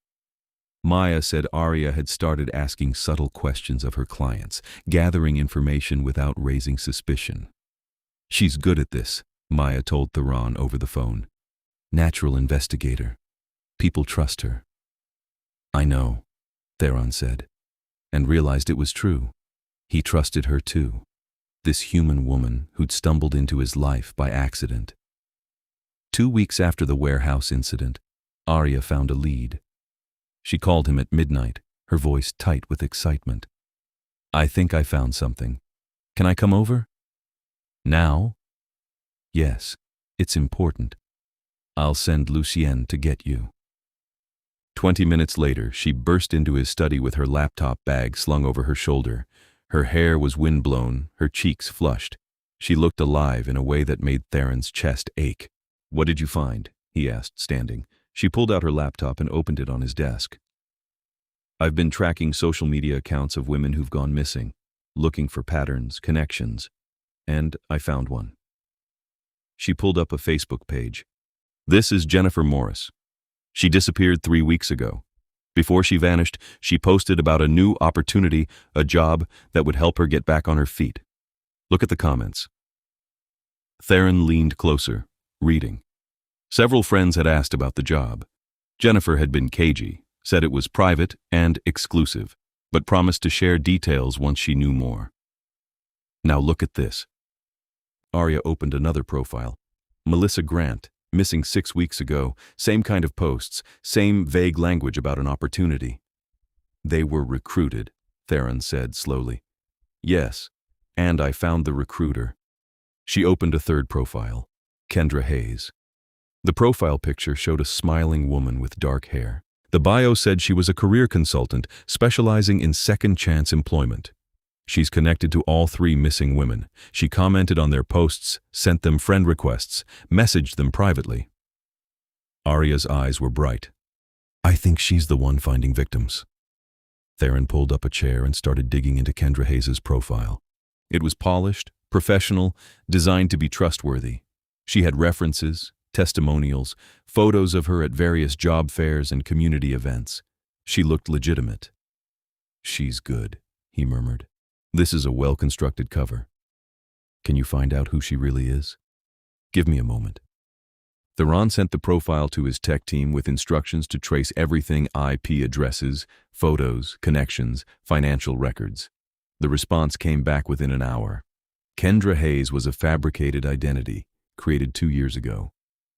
Maya said Aria had started asking subtle questions of her clients, gathering information without raising suspicion. "She's good at this," Maya told Theron over the phone. "Natural investigator. People trust her." "I know," Theron said, and realized it was true. He trusted her too, this human woman who'd stumbled into his life by accident. 2 weeks after the warehouse incident, Aria found a lead. She called him at midnight, her voice tight with excitement. "I think I found something. Can I come over?" "Now?" "Yes, it's important. I'll send Lucienne to get you." 20 minutes later, she burst into his study with her laptop bag slung over her shoulder. Her hair was windblown, her cheeks flushed. She looked alive in a way that made Theron's chest ache. "What did you find?" he asked, standing. She pulled out her laptop and opened it on his desk. "I've been tracking social media accounts of women who've gone missing, looking for patterns, connections, and I found one." She pulled up a Facebook page. "This is Jennifer Morris. She disappeared 3 weeks ago. Before she vanished, she posted about a new opportunity, a job that would help her get back on her feet. Look at the comments." Theron leaned closer, reading. Several friends had asked about the job. Jennifer had been cagey, said it was private and exclusive, but promised to share details once she knew more. "Now look at this." Aria opened another profile. Melissa Grant, missing 6 weeks ago, same kind of posts, same vague language about an opportunity. "They were recruited," Theron said slowly. "Yes, and I found the recruiter." She opened a third profile, Kendra Hayes. The profile picture showed a smiling woman with dark hair. The bio said she was a career consultant specializing in second-chance employment. She's connected to all 3 missing women. She commented on their posts, sent them friend requests, messaged them privately. Aria's eyes were bright. "I think she's the one finding victims." Theron pulled up a chair and started digging into Kendra Hayes' profile. It was polished, professional, designed to be trustworthy. She had references, testimonials, photos of her at various job fairs and community events. She looked legitimate. "She's good," he murmured. "This is a well-constructed cover. Can you find out who she really is? Give me a moment." Theron sent the profile to his tech team with instructions to trace everything: IP addresses, photos, connections, financial records. The response came back within an hour. Kendra Hayes was a fabricated identity, created 2 years ago.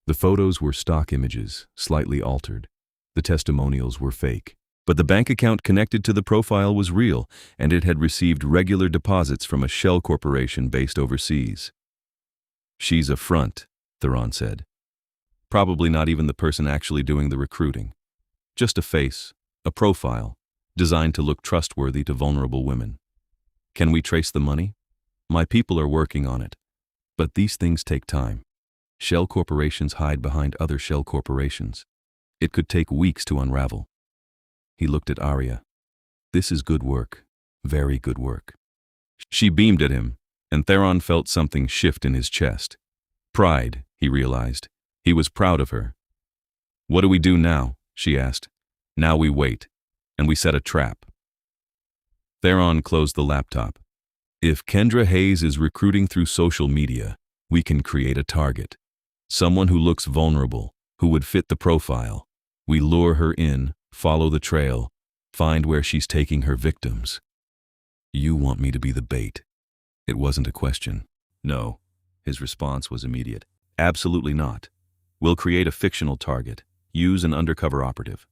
The photos were stock images, slightly altered. The testimonials were fake. But the bank account connected to the profile was real, and it had received regular deposits from a shell corporation based overseas. "She's a front," Theron said. "Probably not even the person actually doing the recruiting. Just a face, a profile, designed to look trustworthy to vulnerable women. Can we trace the money? My people are working on it. But these things take time. Shell corporations hide behind other shell corporations. It could take weeks to unravel." He looked at Aria. "This is good work, very good work." She beamed at him, and Theron felt something shift in his chest. Pride, he realized. He was proud of her. "What do we do now?" she asked. "Now we wait, and we set a trap." Theron closed the laptop. "If Kendra Hayes is recruiting through social media, we can create a target. Someone who looks vulnerable, who would fit the profile. We lure her in, follow the trail, find where she's taking her victims." "You want me to be the bait?" It wasn't a question. "No." His response was immediate. "Absolutely not. We'll create a fictional target, use an undercover operative."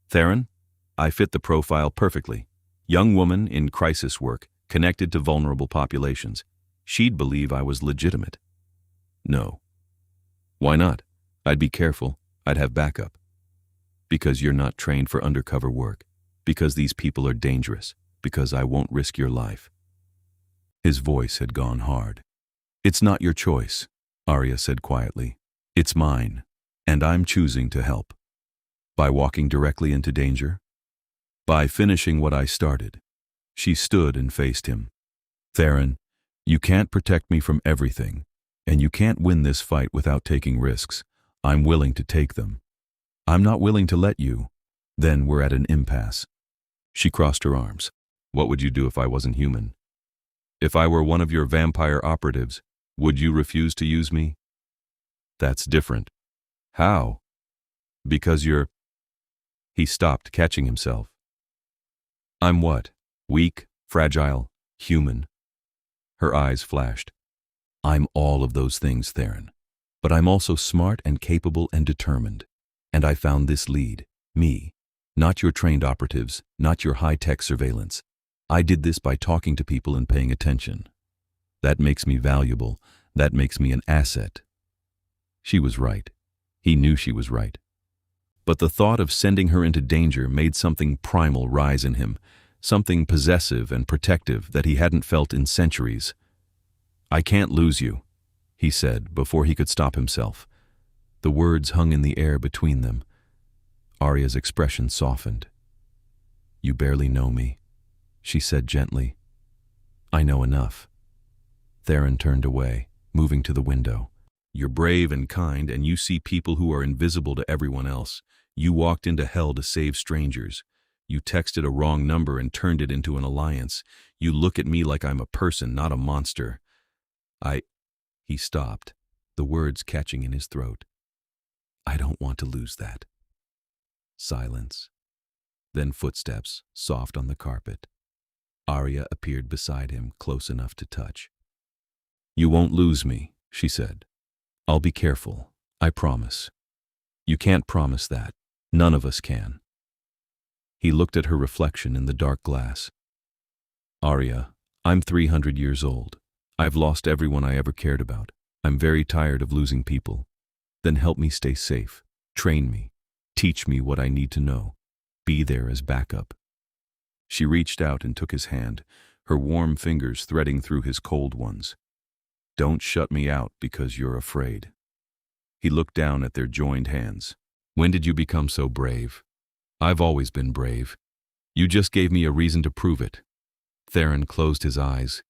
"Theron?" I fit the profile perfectly. Young woman in crisis work, connected to vulnerable populations. She'd believe I was legitimate. No. Why not? I'd be careful. I'd have backup. Because you're not trained for undercover work. Because these people are dangerous. Because I won't risk your life. His voice had gone hard. It's not your choice, Aria said quietly. It's mine, and I'm choosing to help. By walking directly into danger? By finishing what I started. She stood and faced him. Theron, you can't protect me from everything, and you can't win this fight without taking risks. I'm willing to take them. I'm not willing to let you. Then we're at an impasse. She crossed her arms. What would you do if I wasn't human? If I were one of your vampire operatives, would you refuse to use me? That's different. How? Because you're... He stopped, catching himself. I'm what? Weak, fragile, human. Her eyes flashed. I'm all of those things, Theron. But I'm also smart and capable and determined. And I found this lead, me. Not your trained operatives, not your high-tech surveillance. I did this by talking to people and paying attention. That makes me valuable. That makes me an asset. She was right. He knew she was right. But the thought of sending her into danger made something primal rise in him, something possessive and protective that he hadn't felt in centuries. I can't lose you, he said before he could stop himself. The words hung in the air between them. Aria's expression softened. You barely know me, she said gently. I know enough. Theron turned away, moving to the window. You're brave and kind, and you see people who are invisible to everyone else. You walked into hell to save strangers. You texted a wrong number and turned it into an alliance. You look at me like I'm a person, not a monster. He stopped, the words catching in his throat. I don't want to lose that. Silence. Then footsteps, soft on the carpet. Aria appeared beside him, close enough to touch. You won't lose me, she said. I'll be careful, I promise. You can't promise that. None of us can. He looked at her reflection in the dark glass. Aria, I'm 300 years old. I've lost everyone I ever cared about. I'm very tired of losing people. Then help me stay safe. Train me. Teach me what I need to know. Be there as backup. She reached out and took his hand, her warm fingers threading through his cold ones. Don't shut me out because you're afraid. He looked down at their joined hands. When did you become so brave? I've always been brave. You just gave me a reason to prove it. Theron closed his eyes.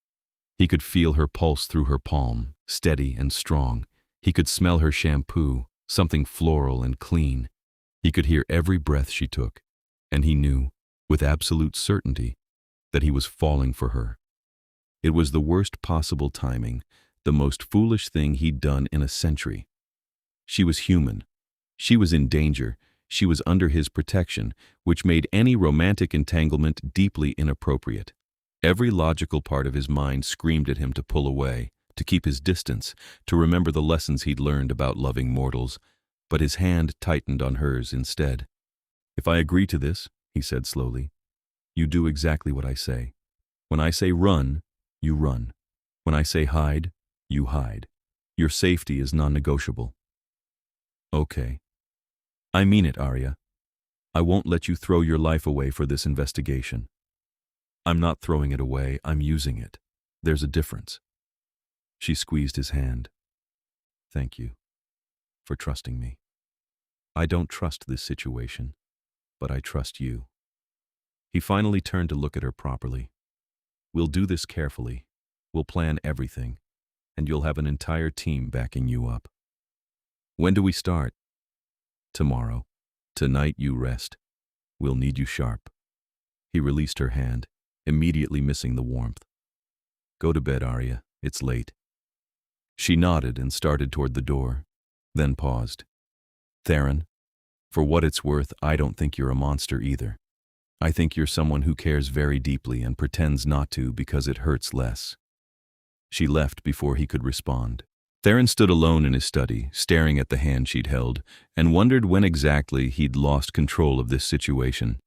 He could feel her pulse through her palm, steady and strong. He could smell her shampoo, something floral and clean. He could hear every breath she took, and he knew, with absolute certainty, that he was falling for her. It was the worst possible timing, the most foolish thing he'd done in a century. She was human. She was in danger. She was under his protection, which made any romantic entanglement deeply inappropriate. Every logical part of his mind screamed at him to pull away, to keep his distance, to remember the lessons he'd learned about loving mortals, but his hand tightened on hers instead. If I agree to this, he said slowly, you do exactly what I say. When I say run, you run. When I say hide, you hide. Your safety is non-negotiable. Okay. I mean it, Aria. I won't let you throw your life away for this investigation. I'm not throwing it away, I'm using it. There's a difference. She squeezed his hand. Thank you for trusting me. I don't trust this situation, but I trust you. He finally turned to look at her properly. We'll do this carefully. We'll plan everything, and you'll have an entire team backing you up. When do we start? Tomorrow. Tonight you rest. We'll need you sharp. He released her hand, immediately missing the warmth. Go to bed, Aria. It's late. She nodded and started toward the door, then paused. Theron, for what it's worth, I don't think you're a monster either. I think you're someone who cares very deeply and pretends not to because it hurts less. She left before he could respond. Theron stood alone in his study, staring at the hand she'd held, and wondered when exactly he'd lost control of this situation.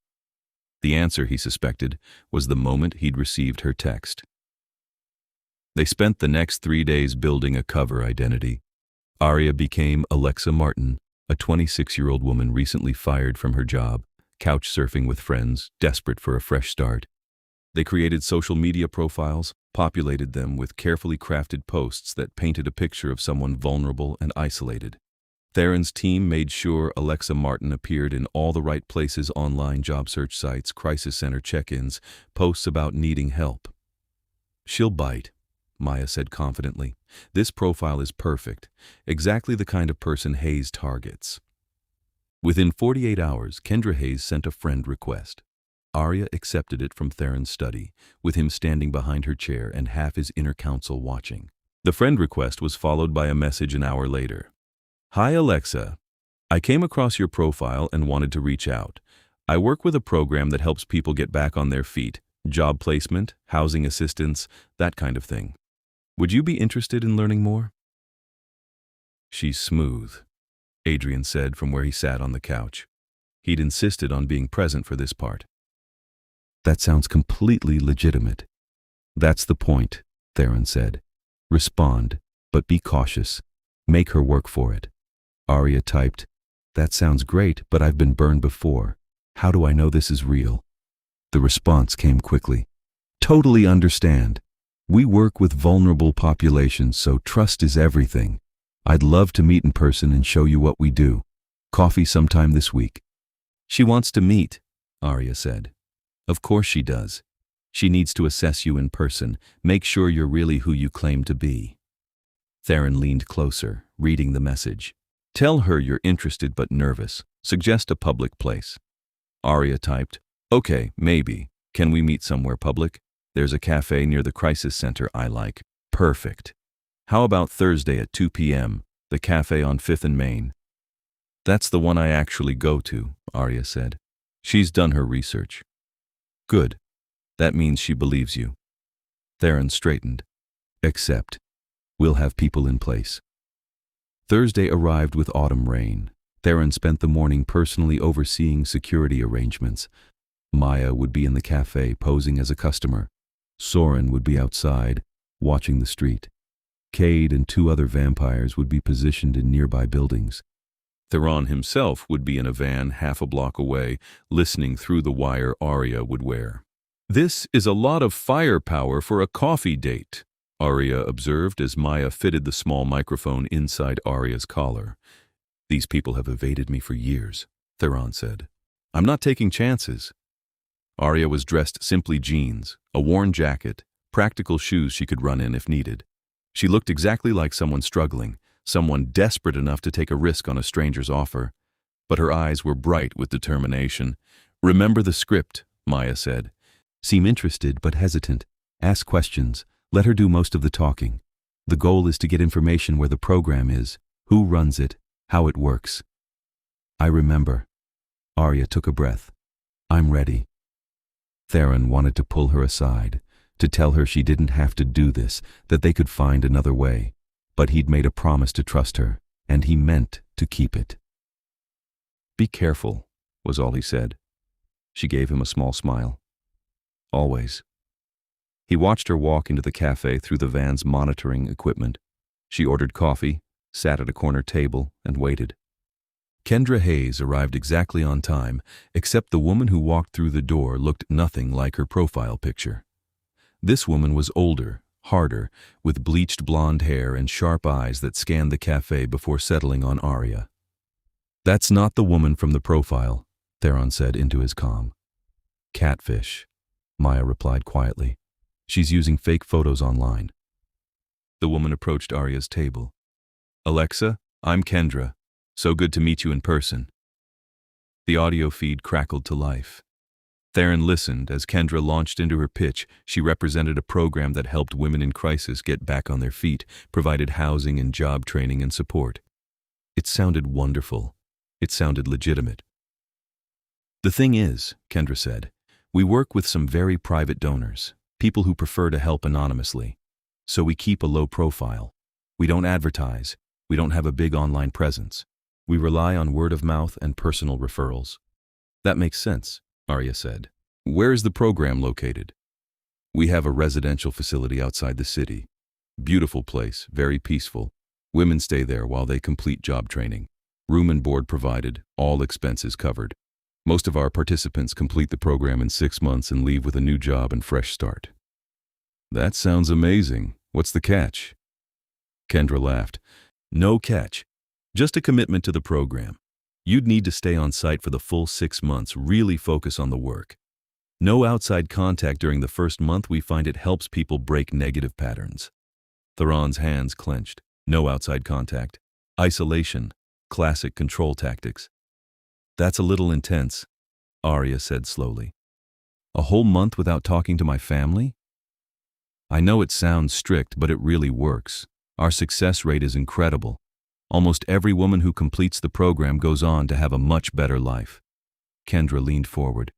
The answer, he suspected, was the moment he'd received her text. They spent the next 3 days building a cover identity. Aria became Alexa Martin, a 26-year-old woman recently fired from her job, couch surfing with friends, desperate for a fresh start. They created social media profiles, populated them with carefully crafted posts that painted a picture of someone vulnerable and isolated. Theron's team made sure Alexa Martin appeared in all the right places: online job search sites, crisis center check-ins, posts about needing help. "She'll bite," Maya said confidently. "This profile is perfect, exactly the kind of person Hayes targets." Within 48 hours, Kendra Hayes sent a friend request. Aria accepted it from Theron's study, with him standing behind her chair and half his inner council watching. The friend request was followed by a message an hour later. "Hi Alexa, I came across your profile and wanted to reach out. I work with a program that helps people get back on their feet, job placement, housing assistance, that kind of thing. Would you be interested in learning more?" "She's smooth," Adrian said from where he sat on the couch. He'd insisted on being present for this part. "That sounds completely legitimate." "That's the point," Theron said. "Respond, but be cautious. Make her work for it." Aria typed, "That sounds great, but I've been burned before. How do I know this is real?" The response came quickly. "Totally understand. We work with vulnerable populations, so trust is everything. I'd love to meet in person and show you what we do. Coffee sometime this week." "She wants to meet," Aria said. "Of course she does. She needs to assess you in person, make sure you're really who you claim to be." Theron leaned closer, reading the message. "Tell her you're interested but nervous. Suggest a public place." Aria typed, "Okay, maybe. Can we meet somewhere public? There's a cafe near the crisis center I like." "Perfect. How about Thursday at 2 p.m., the cafe on 5th and Main?" "That's the one I actually go to," Aria said. "She's done her research." "Good. That means she believes you." Theron straightened. "Except, we'll have people in place." Thursday arrived with autumn rain. Theron spent the morning personally overseeing security arrangements. Maya would be in the cafe posing as a customer. Soren would be outside, watching the street. Cade and 2 other vampires would be positioned in nearby buildings. Theron himself would be in a van half a block away, listening through the wire Aria would wear. "This is a lot of firepower for a coffee date," Aria observed as Maya fitted the small microphone inside Aria's collar. "These people have evaded me for years," Theron said. "I'm not taking chances." Aria was dressed simply jeans, a worn jacket, practical shoes she could run in if needed. She looked exactly like someone struggling, someone desperate enough to take a risk on a stranger's offer. But her eyes were bright with determination. "Remember the script," Maya said. "Seem interested but hesitant. Ask questions. Let her do most of the talking. The goal is to get information where the program is, who runs it, how it works." "I remember." Aria took a breath. "I'm ready." Theron wanted to pull her aside, to tell her she didn't have to do this, that they could find another way. But he'd made a promise to trust her, and he meant to keep it. "Be careful," was all he said. She gave him a small smile. "Always." He watched her walk into the cafe through the van's monitoring equipment. She ordered coffee, sat at a corner table, and waited. Kendra Hayes arrived exactly on time, except the woman who walked through the door looked nothing like her profile picture. This woman was older, harder, with bleached blonde hair and sharp eyes that scanned the cafe before settling on Aria. "That's not the woman from the profile," Theron said into his comm. "Catfish," Maya replied quietly. "She's using fake photos online." The woman approached Aria's table. "Alexa, I'm Kendra. So good to meet you in person." The audio feed crackled to life. Theron listened as Kendra launched into her pitch. She represented a program that helped women in crisis get back on their feet, provided housing and job training and support. It sounded wonderful. It sounded legitimate. "The thing is," Kendra said, "we work with some very private donors, people who prefer to help anonymously. So we keep a low profile. We don't advertise. We don't have a big online presence. We rely on word of mouth and personal referrals." "That makes sense," Aria said. Where is the program located? We have a residential facility outside the city. Beautiful place, very peaceful. Women stay there while they complete job training. Room and board provided, all expenses covered. Most of our participants complete the program in 6 months and leave with a new job and fresh start. That sounds amazing. What's the catch? Kendra laughed. No catch. Just a commitment to the program. You'd need to stay on site for the full 6 months, really focus on the work. No outside contact during the first month. We find it helps people break negative patterns. Theron's hands clenched. No outside contact. Isolation. Classic control tactics. That's a little intense, Aria said slowly. A whole month without talking to my family? I know it sounds strict, but it really works. Our success rate is incredible. Almost every woman who completes the program goes on to have a much better life. Kendra leaned forward.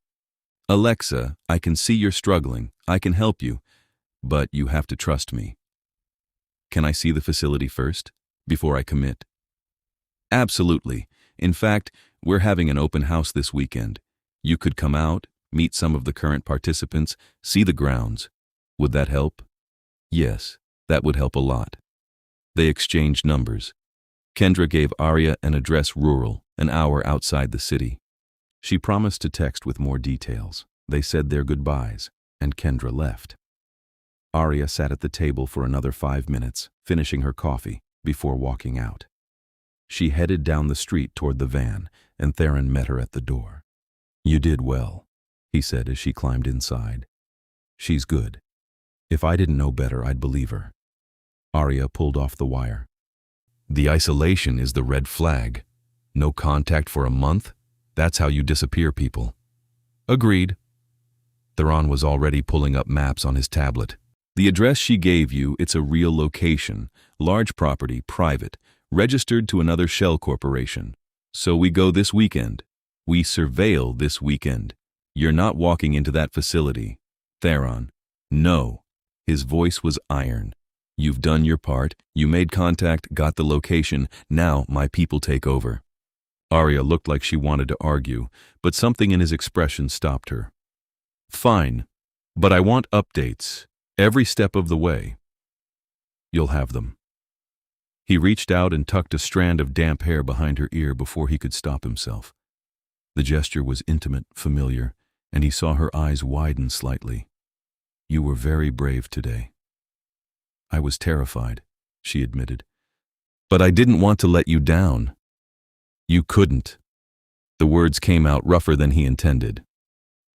Alexa, I can see you're struggling. I can help you, but you have to trust me. Can I see the facility first, before I commit? Absolutely. In fact, we're having an open house this weekend. You could come out, meet some of the current participants, see the grounds. Would that help? Yes, that would help a lot. They exchanged numbers. Kendra gave Aria an address rural, an hour outside the city. She promised to text with more details. They said their goodbyes, and Kendra left. Aria sat at the table for another 5 minutes, finishing her coffee, before walking out. She headed down the street toward the van, and Theron met her at the door. You did well, he said as she climbed inside. She's good. If I didn't know better, I'd believe her. Aria pulled off the wire. The isolation is the red flag. No contact for a month? That's how you disappear people. Agreed. Theron was already pulling up maps on his tablet. The address she gave you, it's a real location. Large property, private, registered to another shell corporation. So we go this weekend. We surveil this weekend. You're not walking into that facility. Theron. No. His voice was iron. You've done your part. You made contact, got the location. Now my people take over. Aria looked like she wanted to argue, but something in his expression stopped her. Fine, but I want updates, every step of the way. You'll have them. He reached out and tucked a strand of damp hair behind her ear before he could stop himself. The gesture was intimate, familiar, and he saw her eyes widen slightly. You were very brave today. I was terrified, she admitted. But I didn't want to let you down. You couldn't. The words came out rougher than he intended.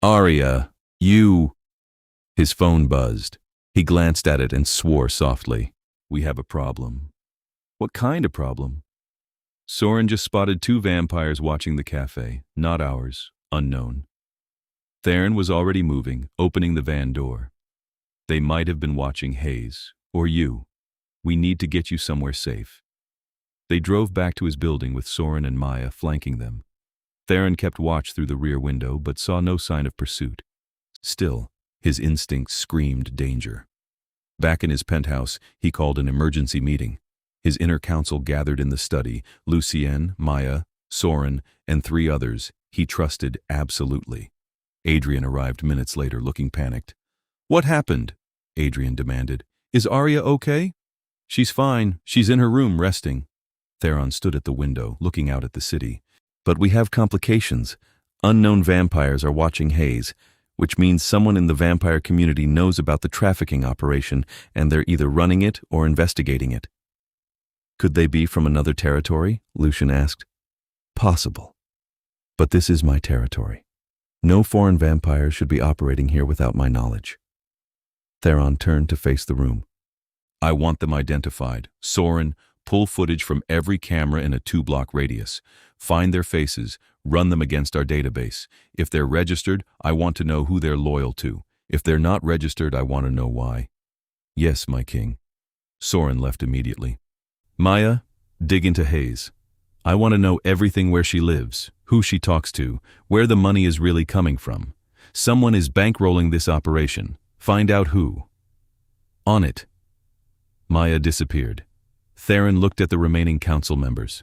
Aria, you... His phone buzzed. He glanced at it and swore softly. We have a problem. What kind of problem? Soren just spotted 2 vampires watching the cafe, not ours, unknown. Theron was already moving, opening the van door. They might have been watching Hayes, or you. We need to get you somewhere safe. They drove back to his building with Soren and Maya flanking them. Theron kept watch through the rear window but saw no sign of pursuit. Still, his instincts screamed danger. Back in his penthouse, he called an emergency meeting. His inner council gathered in the study, Lucienne, Maya, Soren, and 3 others he trusted absolutely. Adrian arrived minutes later looking panicked. What happened? Adrian demanded. Is Aria okay? She's fine. She's in her room resting. Theron stood at the window, looking out at the city. But we have complications. Unknown vampires are watching Hayes, which means someone in the vampire community knows about the trafficking operation, and they're either running it or investigating it. Could they be from another territory? Lucian asked. Possible. But this is my territory. No foreign vampires should be operating here without my knowledge. Theron turned to face the room. I want them identified. Soren, pull footage from every camera in a 2-block radius. Find their faces, run them against our database. If they're registered, I want to know who they're loyal to. If they're not registered, I want to know why. Yes, my king. Soren left immediately. Maya, dig into Hayes. I want to know everything where she lives, who she talks to, where the money is really coming from. Someone is bankrolling this operation. Find out who. On it. Maya disappeared. Theron looked at the remaining council members.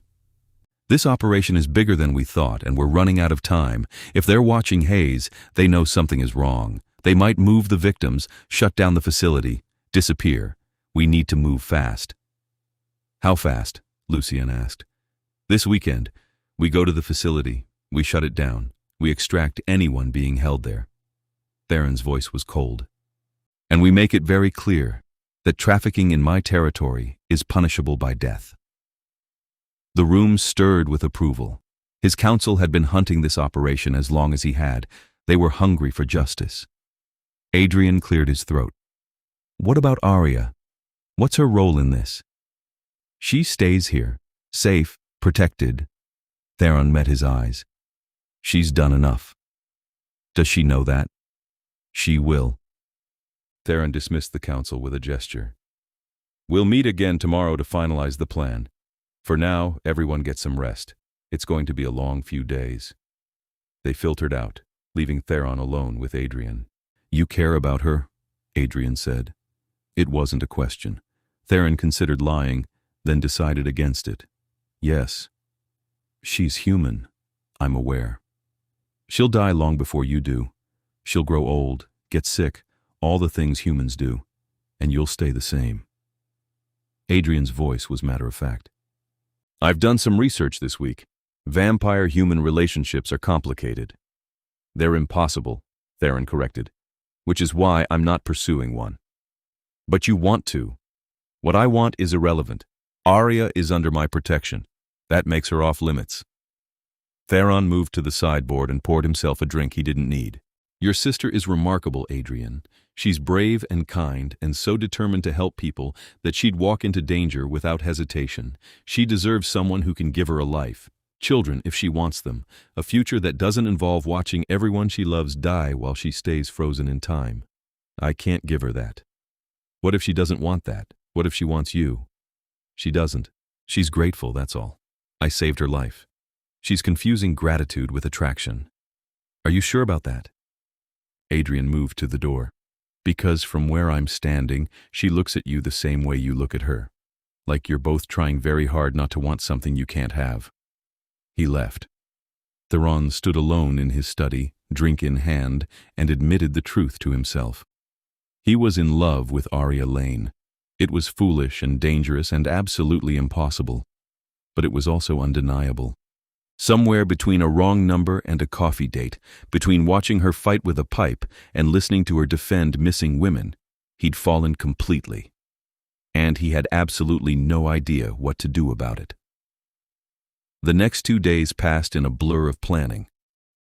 This operation is bigger than we thought, and we're running out of time. If they're watching Hayes, they know something is wrong. They might move the victims, shut down the facility, disappear. We need to move fast." "How fast?" Lucien asked. "This weekend. We go to the facility. We shut it down. We extract anyone being held there." Theron's voice was cold. "And we make it very clear that trafficking in my territory is punishable by death." The room stirred with approval. His counsel had been hunting this operation as long as he had. They were hungry for justice. Adrian cleared his throat. "What about Aria? What's her role in this?" "She stays here, safe, protected." Theron met his eyes. "She's done enough." "Does she know that?" "She will." Theron dismissed the council with a gesture. "We'll meet again tomorrow to finalize the plan. For now, everyone get some rest. It's going to be a long few days." They filtered out, leaving Theron alone with Adrian. "You care about her?" Adrian said. It wasn't a question. Theron considered lying, then decided against it. "Yes. She's human, I'm aware. She'll die long before you do. She'll grow old, get sick, all the things humans do, and you'll stay the same." Adrian's voice was matter-of-fact. "I've done some research this week. Vampire-human relationships are complicated." "They're impossible," Theron corrected, "which is why I'm not pursuing one." "But you want to." "What I want is irrelevant. Aria is under my protection. That makes her off limits." Theron moved to the sideboard and poured himself a drink he didn't need. "Your sister is remarkable, Adrian. She's brave and kind and so determined to help people that she'd walk into danger without hesitation. She deserves someone who can give her a life, children if she wants them, a future that doesn't involve watching everyone she loves die while she stays frozen in time. I can't give her that." "What if she doesn't want that? What if she wants you?" "She doesn't. She's grateful, that's all. I saved her life. She's confusing gratitude with attraction." "Are you sure about that?" Adrian moved to the door. "Because from where I'm standing, she looks at you the same way you look at her. Like you're both trying very hard not to want something you can't have." He left. Theron stood alone in his study, drink in hand, and admitted the truth to himself. He was in love with Aria Lane. It was foolish and dangerous and absolutely impossible. But it was also undeniable. Somewhere between a wrong number and a coffee date, between watching her fight with a pipe and listening to her defend missing women, he'd fallen completely. And he had absolutely no idea what to do about it. The next 2 days passed in a blur of planning.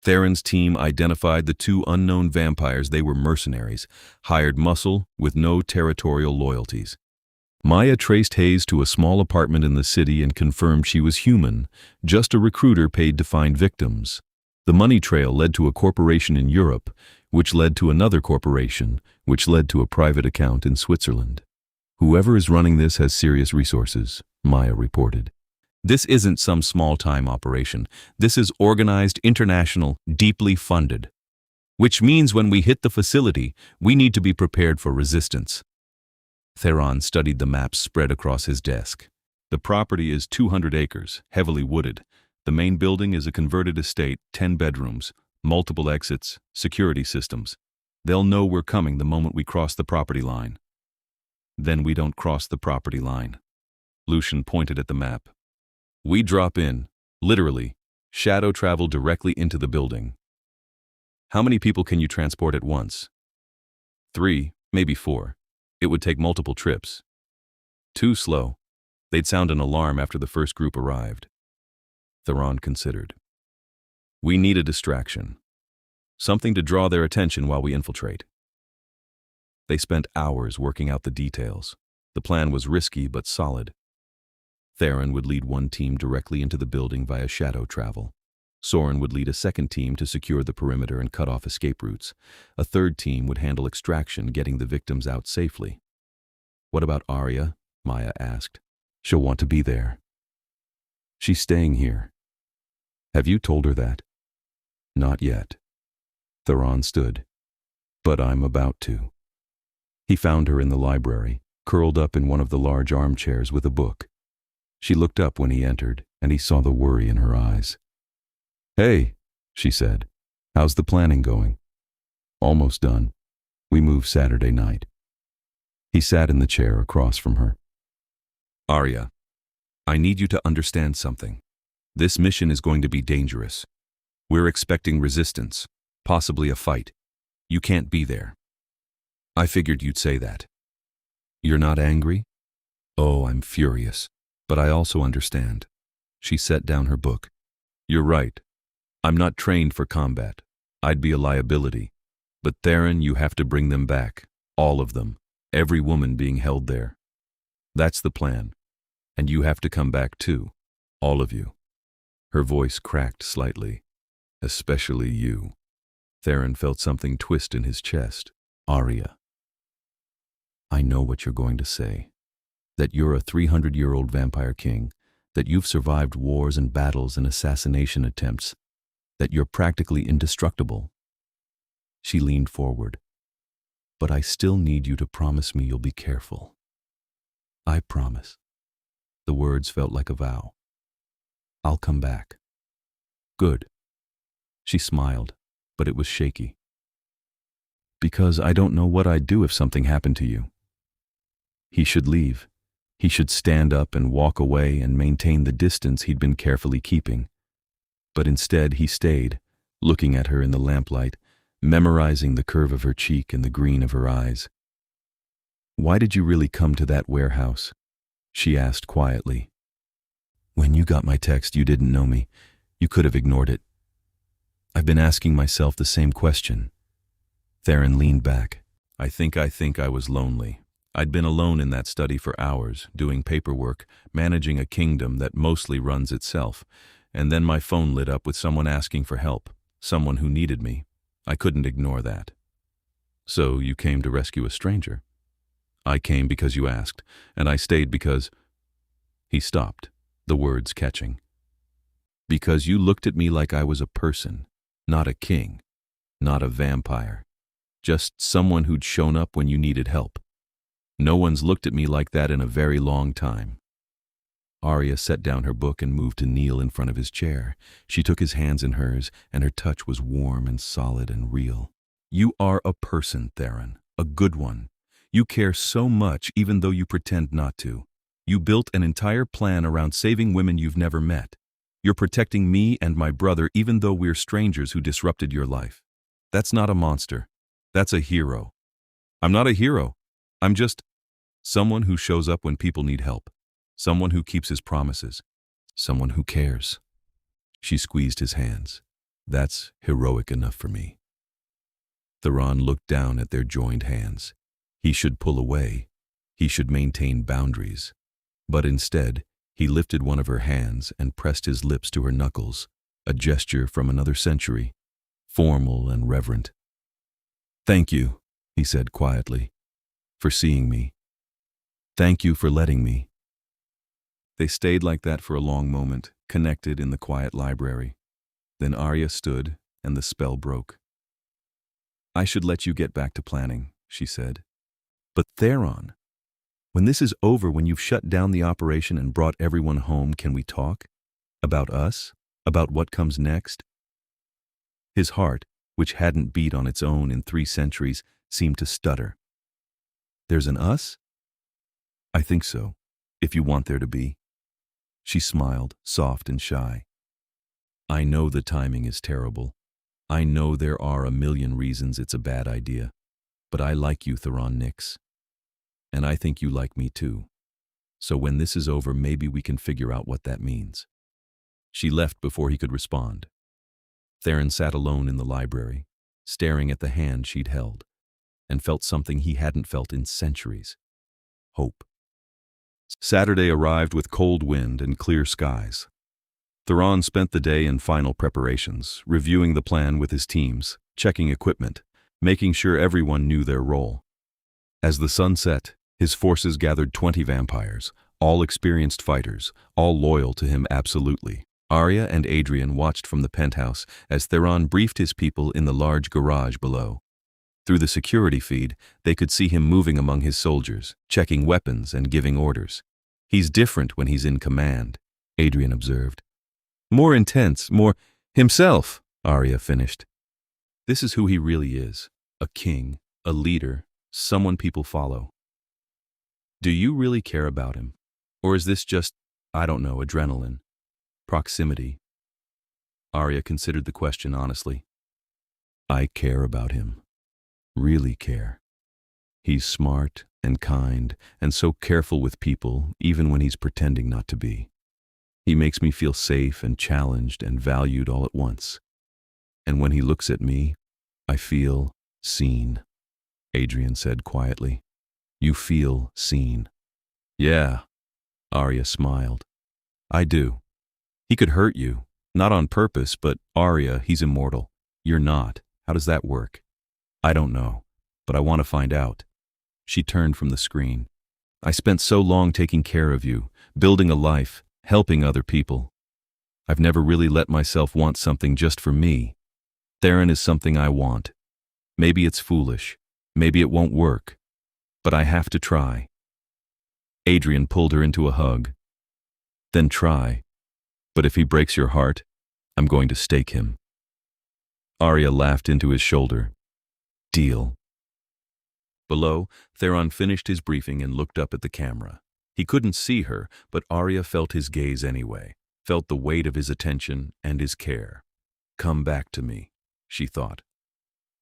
Theron's team identified the 2 unknown vampires. They were mercenaries, hired muscle with no territorial loyalties. Maya traced Hayes to a small apartment in the city and confirmed she was human, just a recruiter paid to find victims. The money trail led to a corporation in Europe, which led to another corporation, which led to a private account in Switzerland. "Whoever is running this has serious resources," Maya reported. "This isn't some small-time operation. This is organized, international, deeply funded. Which means when we hit the facility, we need to be prepared for resistance." Theron studied the maps spread across his desk. The property is 200 acres, heavily wooded. The main building is a converted estate, 10 bedrooms, multiple exits, security systems. They'll know we're coming the moment we cross the property line. Then we don't cross the property line. Lucien pointed at the map. We drop in, literally, shadow travel directly into the building. How many people can you transport at once? 3, maybe 4. It would take multiple trips. Too slow. They'd sound an alarm after the first group arrived. Theron considered. We need a distraction. Something to draw their attention while we infiltrate. They spent hours working out the details. The plan was risky but solid. Theron would lead one team directly into the building via shadow travel. Soren would lead a second team to secure the perimeter and cut off escape routes. A third team would handle extraction, getting the victims out safely. What about Aria? Maya asked. She'll want to be there. She's staying here. Have you told her that? Not yet. Theron stood. But I'm about to. He found her in the library, curled up in one of the large armchairs with a book. She looked up when he entered, and he saw the worry in her eyes. "Hey," she said, "how's the planning going?" "Almost done. We move Saturday night." He sat in the chair across from her. "Aria, I need you to understand something. This mission is going to be dangerous. We're expecting resistance, possibly a fight. You can't be there." "I figured you'd say that." "You're not angry?" "Oh, I'm furious, but I also understand." She set down her book. "You're right. I'm not trained for combat. I'd be a liability. But Theron, you have to bring them back. All of them. Every woman being held there. That's the plan. And you have to come back too. All of you." Her voice cracked slightly. "Especially you." Theron felt something twist in his chest. "Aria, I know what you're going to say. That you're a 300-year-old vampire king. That you've survived wars and battles and assassination attempts. That you're practically indestructible." She leaned forward. "But I still need you to promise me you'll be careful." "I promise." The words felt like a vow. "I'll come back." "Good." She smiled, but it was shaky. "Because I don't know what I'd do if something happened to you." He should leave. He should stand up and walk away and maintain the distance he'd been carefully keeping. But instead he stayed, looking at her in the lamplight, memorizing the curve of her cheek and the green of her eyes. "Why did you really come to that warehouse?" she asked quietly. "When you got my text, you didn't know me. You could have ignored it." "I've been asking myself the same question." Theron leaned back. I think I was lonely. I'd been alone in that study for hours, doing paperwork, managing a kingdom that mostly runs itself, and then my phone lit up with someone asking for help, someone who needed me. I couldn't ignore that." "So you came to rescue a stranger?" "I came because you asked, and I stayed because—" He stopped, the words catching. "Because you looked at me like I was a person, not a king, not a vampire, just someone who'd shown up when you needed help. No one's looked at me like that in a very long time." Aria set down her book and moved to kneel in front of his chair. She took his hands in hers, and her touch was warm and solid and real. "You are a person, Theron, a good one. You care so much even though you pretend not to. You built an entire plan around saving women you've never met. You're protecting me and my brother even though we're strangers who disrupted your life. That's not a monster. That's a hero." "I'm not a hero. I'm just someone who shows up when people need help. Someone who keeps his promises. Someone who cares." She squeezed his hands. "That's heroic enough for me." Theron looked down at their joined hands. He should pull away. He should maintain boundaries. But instead, he lifted one of her hands and pressed his lips to her knuckles, a gesture from another century, formal and reverent. "Thank you," he said quietly, "for seeing me. Thank you for letting me." They stayed like that for a long moment, connected in the quiet library. Then Aria stood, and the spell broke. "I should let you get back to planning," she said. "But Theron, when this is over, when you've shut down the operation and brought everyone home, can we talk? About us? About what comes next?" His heart, which hadn't beat on its own in 3 centuries, seemed to stutter. "There's an us?" "I think so, if you want there to be." She smiled, soft and shy. "I know the timing is terrible. I know there are a million reasons it's a bad idea. But I like you, Theron Nyx. And I think you like me too. So when this is over, maybe we can figure out what that means." She left before he could respond. Theron sat alone in the library, staring at the hand she'd held, and felt something he hadn't felt in centuries: hope. Saturday arrived with cold wind and clear skies. Theron spent the day in final preparations, reviewing the plan with his teams, checking equipment, making sure everyone knew their role. As the sun set, his forces gathered 20 vampires, all experienced fighters, all loyal to him absolutely. Aria and Adrian watched from the penthouse as Theron briefed his people in the large garage below. Through the security feed, they could see him moving among his soldiers, checking weapons and giving orders. He's different when he's in command. Adrian observed. More intense, more himself, Aria finished. This is who he really is. A king, a leader, someone people follow. Do you really care about him? Or is this just, I don't know, adrenaline? Proximity? Aria considered the question honestly. I care about him. Really care. He's smart and kind and so careful with people even when he's pretending not to be. He makes me feel safe and challenged and valued all at once. And when he looks at me, I feel seen, Adrian said quietly. You feel seen. Yeah, Aria smiled. I do. He could hurt you, not on purpose, but Aria, he's immortal. You're not. How does that work? I don't know, but I want to find out. She turned from the screen. I spent so long taking care of you, building a life, helping other people. I've never really let myself want something just for me. Theron is something I want. Maybe it's foolish. Maybe it won't work. But I have to try. Adrian pulled her into a hug. Then try. But if he breaks your heart, I'm going to stake him. Aria laughed into his shoulder. Deal. Below, Theron finished his briefing and looked up at the camera. He couldn't see her, but Aria felt his gaze anyway, felt the weight of his attention and his care. Come back to me, she thought.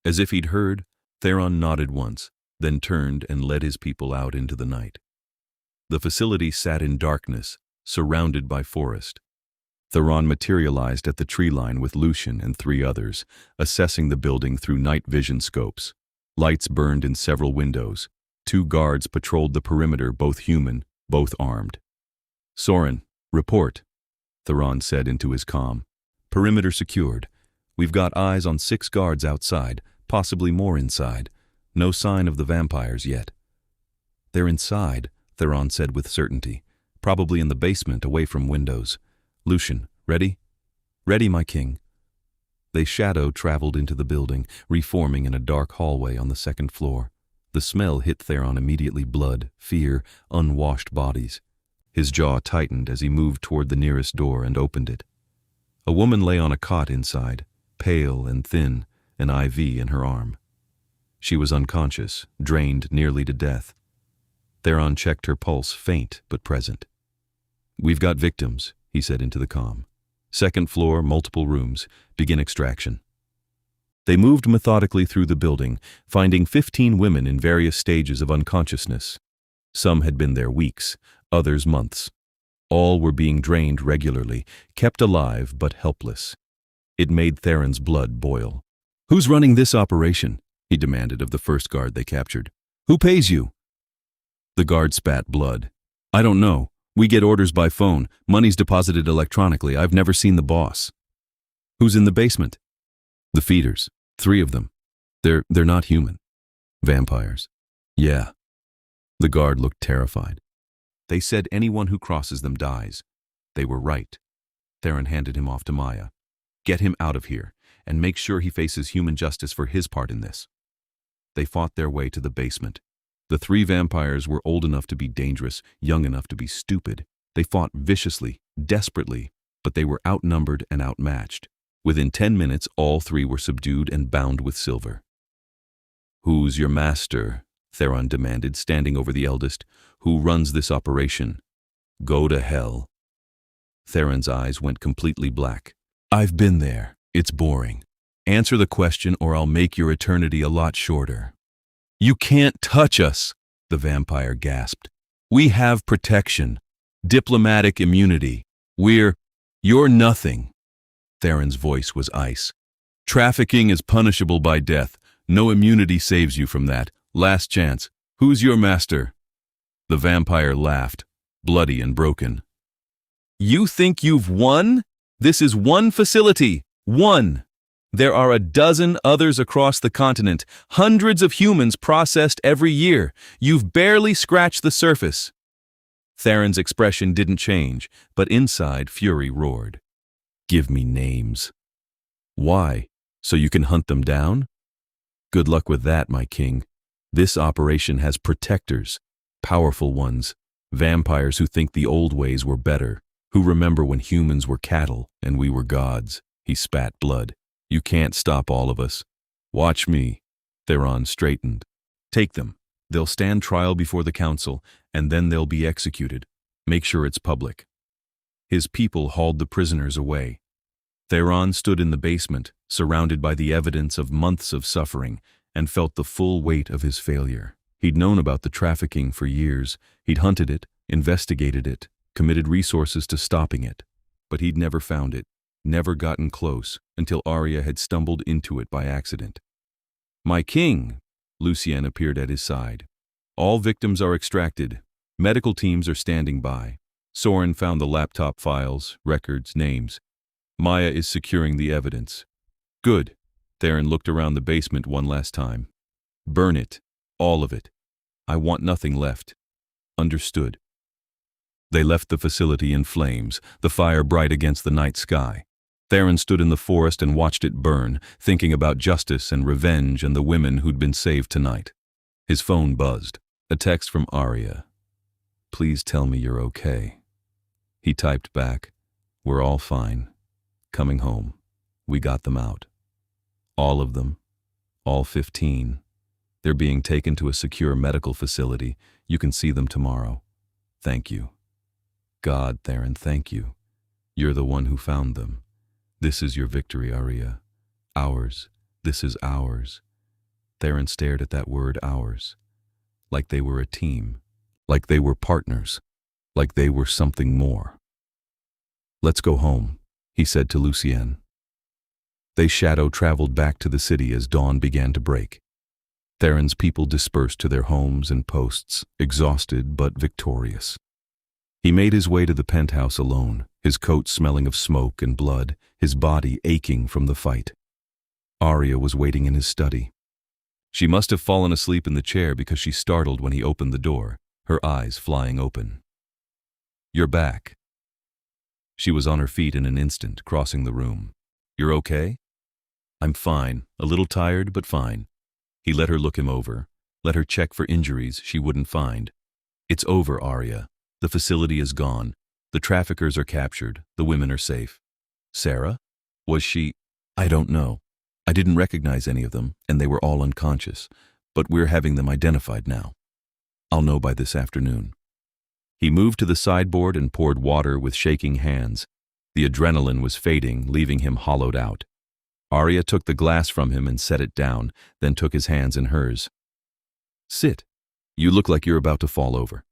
As if he'd heard, Theron nodded once, then turned and led his people out into the night. The facility sat in darkness, surrounded by forest. Theron materialized at the tree line with Lucian and 3 others, assessing the building through night vision scopes. Lights burned in several windows. 2 guards patrolled the perimeter, both human, both armed. Soren, report, Theron said into his comm. Perimeter secured. We've got eyes on 6 guards outside, possibly more inside. No sign of the vampires yet. They're inside, Theron said with certainty. Probably in the basement, away from windows. Lucian, ready? Ready, my king. They shadow-traveled into the building, reforming in a dark hallway on the 2nd floor. The smell hit Theron immediately: blood, fear, unwashed bodies. His jaw tightened as he moved toward the nearest door and opened it. A woman lay on a cot inside, pale and thin, an IV in her arm. She was unconscious, drained nearly to death. Theron checked her pulse, faint but present. We've got victims, he said into the comm. 2nd floor, multiple rooms. Begin extraction. They moved methodically through the building, finding 15 women in various stages of unconsciousness. Some had been there weeks, others months. All were being drained regularly, kept alive but helpless. It made Theron's blood boil. Who's running this operation? He demanded of the first guard they captured. Who pays you? The guard spat blood. I don't know. We get orders by phone. Money's deposited electronically. I've never seen the boss. Who's in the basement? The feeders. 3 of them. They're not human. Vampires. Yeah. The guard looked terrified. They said anyone who crosses them dies. They were right. Theron handed him off to Maya. Get him out of here, and make sure he faces human justice for his part in this. They fought their way to the basement. The 3 vampires were old enough to be dangerous, young enough to be stupid. They fought viciously, desperately, but they were outnumbered and outmatched. Within 10 minutes, all 3 were subdued and bound with silver. Who's your master? Theron demanded, standing over the eldest. Who runs this operation? Go to hell. Theron's eyes went completely black. I've been there. It's boring. Answer the question or I'll make your eternity a lot shorter. You can't touch us, the vampire gasped. We have protection, diplomatic immunity. You're nothing. Theron's voice was ice. Trafficking is punishable by death. No immunity saves you from that. Last chance. Who's your master? The vampire laughed, bloody and broken. You think you've won? This is one facility. One. There are a dozen others across the continent, hundreds of humans processed every year. You've barely scratched the surface. Theron's expression didn't change, but inside fury roared. Give me names. Why? So you can hunt them down? Good luck with that, my king. This operation has protectors, powerful ones, vampires who think the old ways were better. Who remember when humans were cattle and we were gods. He spat blood. You can't stop all of us. Watch me. Theron straightened. Take them. They'll stand trial before the council, and then they'll be executed. Make sure it's public. His people hauled the prisoners away. Theron stood in the basement, surrounded by the evidence of months of suffering, and felt the full weight of his failure. He'd known about the trafficking for years. He'd hunted it, investigated it, committed resources to stopping it. But he'd never found it, never gotten close, until Aria had stumbled into it by accident. My king! Lucien appeared at his side. All victims are extracted. Medical teams are standing by. Soren found the laptop files, records, names. Maya is securing the evidence. Good. Theron looked around the basement one last time. Burn it. All of it. I want nothing left. Understood. They left the facility in flames, the fire bright against the night sky. Theron stood in the forest and watched it burn, thinking about justice and revenge and the women who'd been saved tonight. His phone buzzed. A text from Aria. Please tell me you're okay. He typed back. We're all fine. Coming home. We got them out. All of them. All 15. They're being taken to a secure medical facility. You can see them tomorrow. Thank you. God, Theron, thank you. You're the one who found them. This is your victory, Aria. Ours. This is ours. Theron stared at that word, ours. Like they were a team. Like they were partners. Like they were something more. Let's go home, he said to Lucien. They shadow-traveled back to the city as dawn began to break. Theron's people dispersed to their homes and posts, exhausted but victorious. He made his way to the penthouse alone, his coat smelling of smoke and blood, his body aching from the fight. Aria was waiting in his study. She must have fallen asleep in the chair because she startled when he opened the door, her eyes flying open. You're back. She was on her feet in an instant, crossing the room. You're okay? I'm fine, a little tired, but fine. He let her look him over, let her check for injuries she wouldn't find. It's over, Aria. The facility is gone. The traffickers are captured. The women are safe. Sarah? Was she? I don't know. I didn't recognize any of them, and they were all unconscious, but we're having them identified now. I'll know by this afternoon. He moved to the sideboard and poured water with shaking hands. The adrenaline was fading, leaving him hollowed out. Aria took the glass from him and set it down, then took his hands in hers. Sit. You look like you're about to fall over.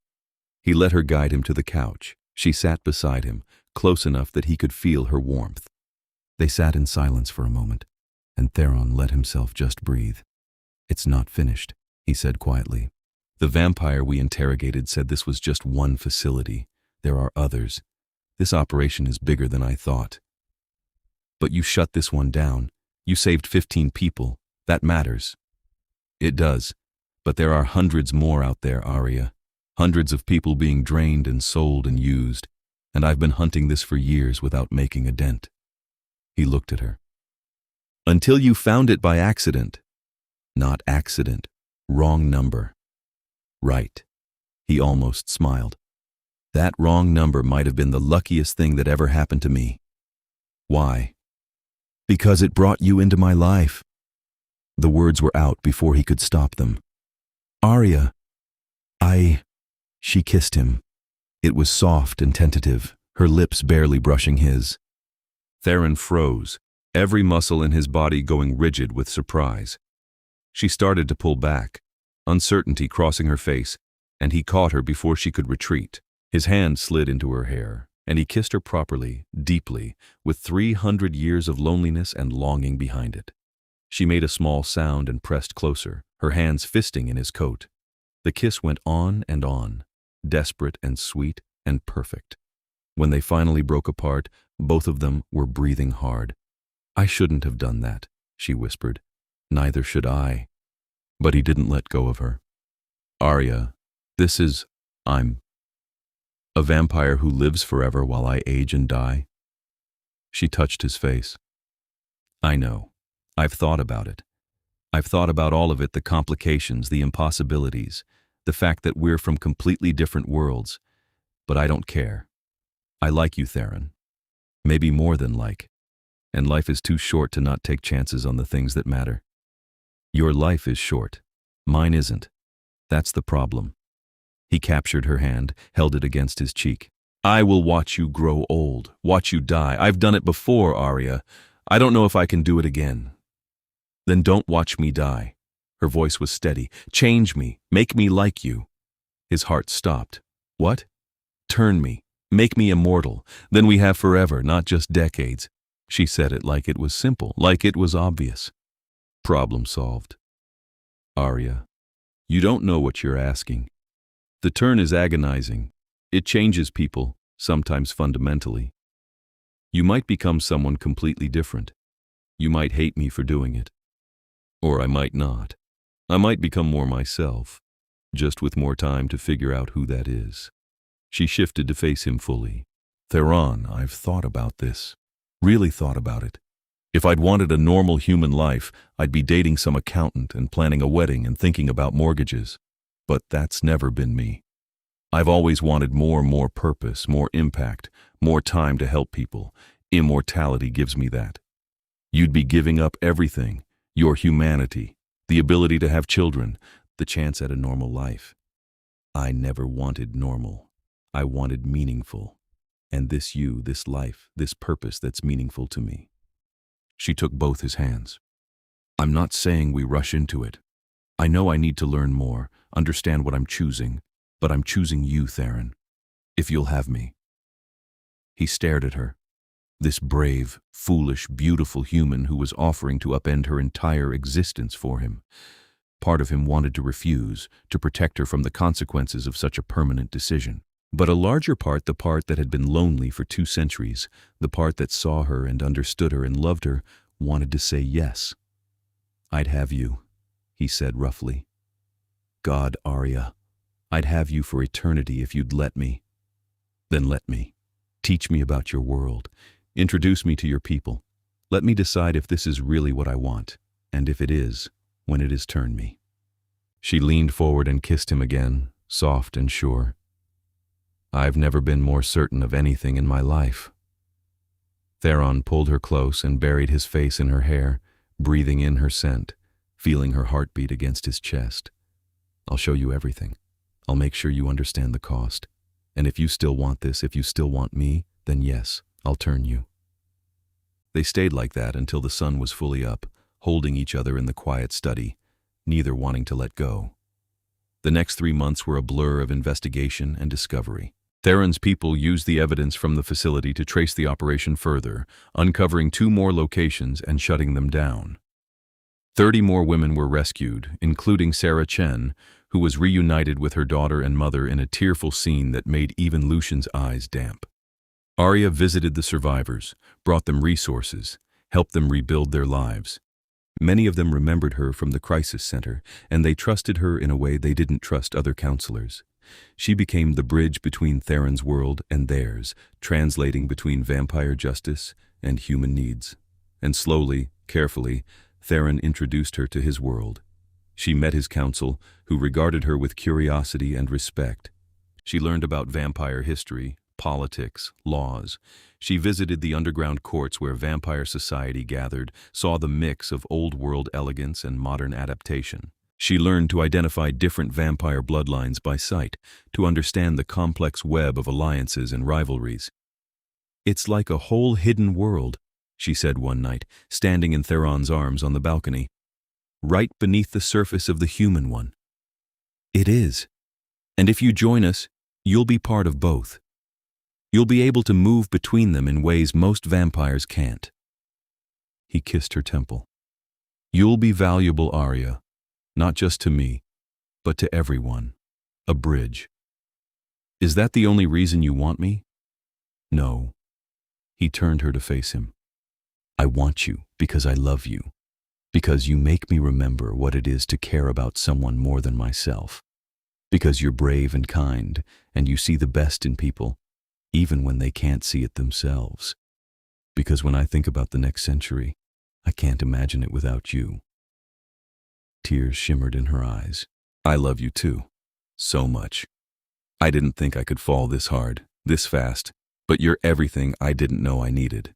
He let her guide him to the couch. She sat beside him, close enough that he could feel her warmth. They sat in silence for a moment, and Theron let himself just breathe. It's not finished, he said quietly. The vampire we interrogated said this was just one facility. There are others. This operation is bigger than I thought. But you shut this one down. You saved 15 people. That matters. It does. But there are hundreds more out there, Aria. Hundreds of people being drained and sold and used. And I've been hunting this for years without making a dent. He looked at her. Until you found it by accident. Not accident. Wrong number. Right. He almost smiled. That wrong number might have been the luckiest thing that ever happened to me. Why? Because it brought you into my life. The words were out before he could stop them. Aria. She kissed him. It was soft and tentative, her lips barely brushing his. Theron froze, every muscle in his body going rigid with surprise. She started to pull back, uncertainty crossing her face, and he caught her before she could retreat. His hand slid into her hair, and he kissed her properly, deeply, with 300 years of loneliness and longing behind it. She made a small sound and pressed closer, her hands fisting in his coat. The kiss went on, desperate and sweet and perfect. When they finally broke apart, both of them were breathing hard. I shouldn't have done that, she whispered. Neither should I. But he didn't let go of her. Aria, I'm a vampire who lives forever while I age and die. She touched his face. I know. I've thought about it. I've thought about all of it, the complications, the impossibilities, the fact that we're from completely different worlds. But I don't care. I like you, Theron. Maybe more than like. And life is too short to not take chances on the things that matter. Your life is short. Mine isn't. That's the problem. He captured her hand, held it against his cheek. I will watch you grow old, watch you die. I've done it before, Aria. I don't know if I can do it again. Then don't watch me die. Her voice was steady. Change me. Make me like you. His heart stopped. What? Turn me. Make me immortal. Then we have forever, not just decades. She said it like it was simple, like it was obvious. Problem solved. Aria, you don't know what you're asking. The turn is agonizing. It changes people, sometimes fundamentally. You might become someone completely different. You might hate me for doing it. Or I might not. I might become more myself, just with more time to figure out who that is. She shifted to face him fully. Theron, I've thought about this. Really thought about it. If I'd wanted a normal human life, I'd be dating some accountant and planning a wedding and thinking about mortgages. But that's never been me. I've always wanted more purpose, more impact, more time to help people. Immortality gives me that. You'd be giving up everything, your humanity, the ability to have children, the chance at a normal life. I never wanted normal. I wanted meaningful. And this you, this life, this purpose that's meaningful to me. She took both his hands. I'm not saying we rush into it. I know I need to learn more, understand what I'm choosing, but I'm choosing you, Theron, if you'll have me. He stared at her, this brave, foolish, beautiful human who was offering to upend her entire existence for him. Part of him wanted to refuse, to protect her from the consequences of such a permanent decision. But a larger part, the part that had been lonely for 2 centuries, the part that saw her and understood her and loved her, wanted to say yes. I'd have you, he said roughly. God, Aria, I'd have you for eternity if you'd let me. Then let me. Teach me about your world. Introduce me to your people. Let me decide if this is really what I want, and if it is, when it is, turn me. She leaned forward and kissed him again, soft and sure. I've never been more certain of anything in my life. Theron pulled her close and buried his face in her hair, breathing in her scent, feeling her heartbeat against his chest. I'll show you everything. I'll make sure you understand the cost. And if you still want this, if you still want me, then yes, I'll turn you. They stayed like that until the sun was fully up, holding each other in the quiet study, neither wanting to let go. The next 3 months were a blur of investigation and discovery. Theron's people used the evidence from the facility to trace the operation further, uncovering 2 more locations and shutting them down. 30 more women were rescued, including Sarah Chen, who was reunited with her daughter and mother in a tearful scene that made even Lucian's eyes damp. Aria visited the survivors, brought them resources, helped them rebuild their lives. Many of them remembered her from the crisis center, and they trusted her in a way they didn't trust other counselors. She became the bridge between Theron's world and theirs, translating between vampire justice and human needs. And slowly, carefully, Theron introduced her to his world. She met his council, who regarded her with curiosity and respect. She learned about vampire history, politics, laws. She visited the underground courts where vampire society gathered, saw the mix of old-world elegance and modern adaptation. She learned to identify different vampire bloodlines by sight, to understand the complex web of alliances and rivalries. It's like a whole hidden world, she said one night, standing in Theron's arms on the balcony, right beneath the surface of the human one. It is. And if you join us, you'll be part of both. You'll be able to move between them in ways most vampires can't. He kissed her temple. You'll be valuable, Aria. Not just to me, but to everyone. A bridge. Is that the only reason you want me? No. He turned her to face him. I want you because I love you. Because you make me remember what it is to care about someone more than myself. Because you're brave and kind, and you see the best in people, even when they can't see it themselves. Because when I think about the next century, I can't imagine it without you. Tears shimmered in her eyes. I love you too. So much. I didn't think I could fall this hard, this fast, But you're everything I didn't know I needed."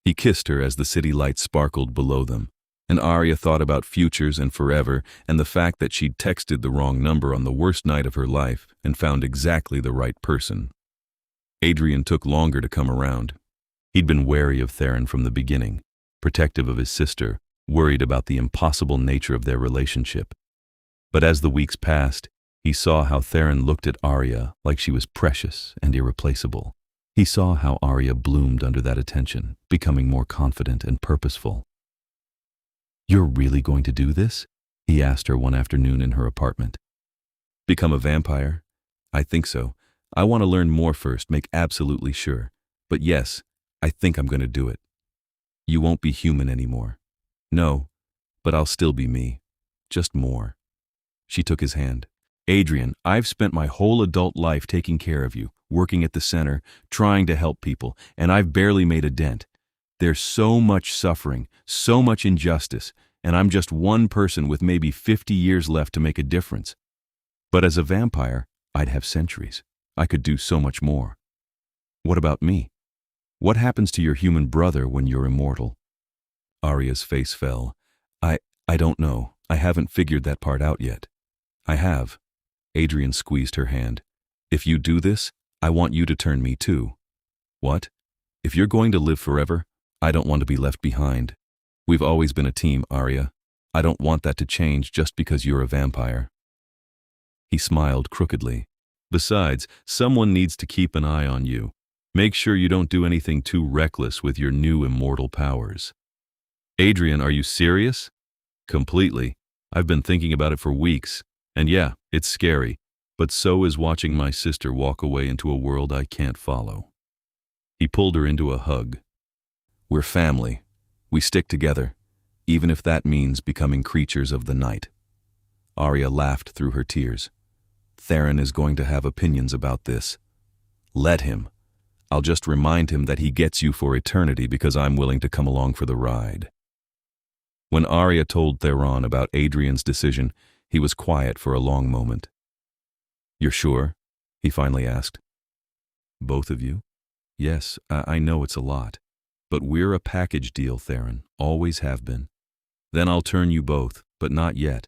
He kissed her as the city lights sparkled below them, and Aria thought about futures and forever and the fact that she'd texted the wrong number on the worst night of her life and found exactly the right person. Adrian took longer to come around. He'd been wary of Theron from the beginning, protective of his sister, worried about the impossible nature of their relationship. But as the weeks passed, he saw how Theron looked at Aria like she was precious and irreplaceable. He saw how Aria bloomed under that attention, becoming more confident and purposeful. "You're really going to do this?" he asked her one afternoon in her apartment. "Become a vampire? I think so. I want to learn more first, make absolutely sure. But yes, I think I'm going to do it. You won't be human anymore. No, but I'll still be me. Just more." She took his hand. "Adrian, I've spent my whole adult life taking care of you, working at the center, trying to help people, and I've barely made a dent. There's so much suffering, so much injustice, and I'm just one person with maybe 50 years left to make a difference. But as a vampire, I'd have centuries. I could do so much more. What about me? What happens to your human brother when you're immortal?" Aria's face fell. I don't know. I haven't figured that part out yet." "I have." Adrian squeezed her hand. "If you do this, I want you to turn me too." "What? If you're going to live forever, I don't want to be left behind. We've always been a team, Aria. I don't want that to change just because you're a vampire." He smiled crookedly. "Besides, someone needs to keep an eye on you. Make sure you don't do anything too reckless with your new immortal powers." "Adrian, are you serious?" "Completely. I've been thinking about it for weeks. And yeah, it's scary, but so is watching my sister walk away into a world I can't follow." He pulled her into a hug. "We're family. We stick together, even if that means becoming creatures of the night." Aria laughed through her tears. "Theron is going to have opinions about this. Let him. I'll just remind him that he gets you for eternity because I'm willing to come along for the ride." When Aria told Theron about Adrian's decision, he was quiet for a long moment. "You're sure?" he finally asked. "Both of you? Yes, I know it's a lot. But we're a package deal, Theron. Always have been. Then I'll turn you both, but not yet."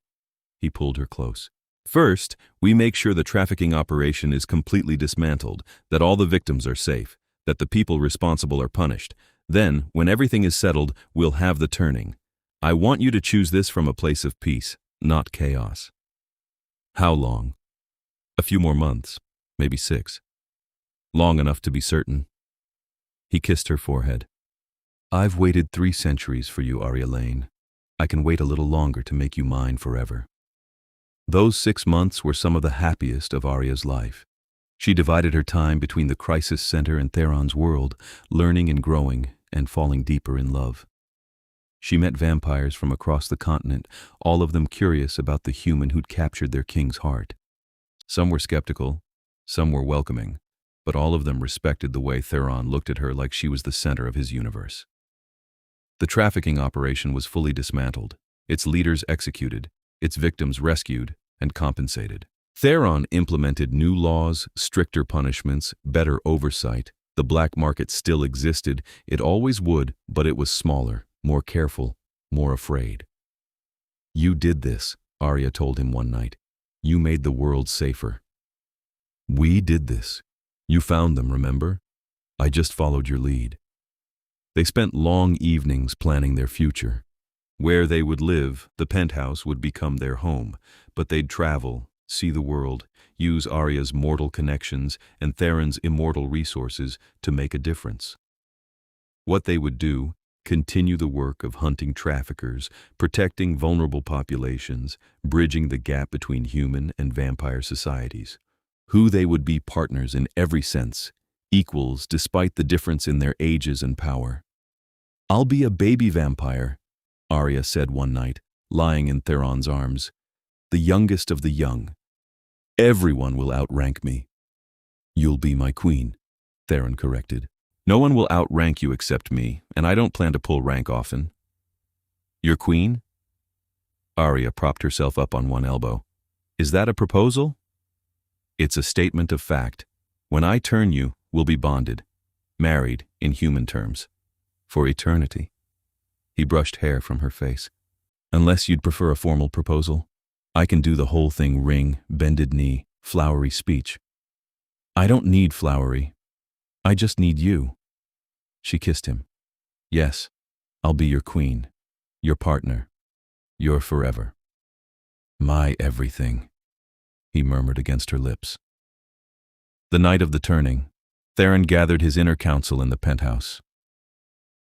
He pulled her close. "First, we make sure the trafficking operation is completely dismantled, that all the victims are safe, that the people responsible are punished. Then, when everything is settled, we'll have the turning. I want you to choose this from a place of peace, not chaos." "How long?" "A few more months, maybe 6. Long enough to be certain." He kissed her forehead. "I've waited 3 centuries for you, Aria Lane. I can wait a little longer to make you mine forever." Those 6 months were some of the happiest of Aria's life. She divided her time between the crisis center and Theron's world, learning and growing and falling deeper in love. She met vampires from across the continent, all of them curious about the human who'd captured their king's heart. Some were skeptical, some were welcoming, but all of them respected the way Theron looked at her like she was the center of his universe. The trafficking operation was fully dismantled, its leaders executed, its victims rescued and compensated. Theron implemented new laws, stricter punishments, better oversight. The black market still existed, it always would, but it was smaller, more careful, more afraid. "You did this," Aria told him one night. "You made the world safer." "We did this. You found them, remember? I just followed your lead." They spent long evenings planning their future. Where they would live, the penthouse would become their home, but they'd travel, see the world, use Aria's mortal connections and Theron's immortal resources to make a difference. What they would do: continue the work of hunting traffickers, protecting vulnerable populations, bridging the gap between human and vampire societies. Who they would be: partners in every sense, equals despite the difference in their ages and power. "I'll be a baby vampire," Aria said one night, lying in Theron's arms. "The youngest of the young. Everyone will outrank me." "You'll be my queen," Theron corrected. "No one will outrank you except me, and I don't plan to pull rank often." "Your queen?" Aria propped herself up on one elbow. "Is that a proposal?" "It's a statement of fact. When I turn you, We'll be bonded, married in human terms, for eternity. He brushed hair from her face. Unless you'd prefer a formal proposal, I can do the whole thing: ring, bended knee, flowery speech. I don't need flowery. I just need you. She kissed him. Yes, I'll be your queen, your partner, your forever. My everything, he murmured against her lips. The night of the turning, Theron gathered his inner council in the penthouse.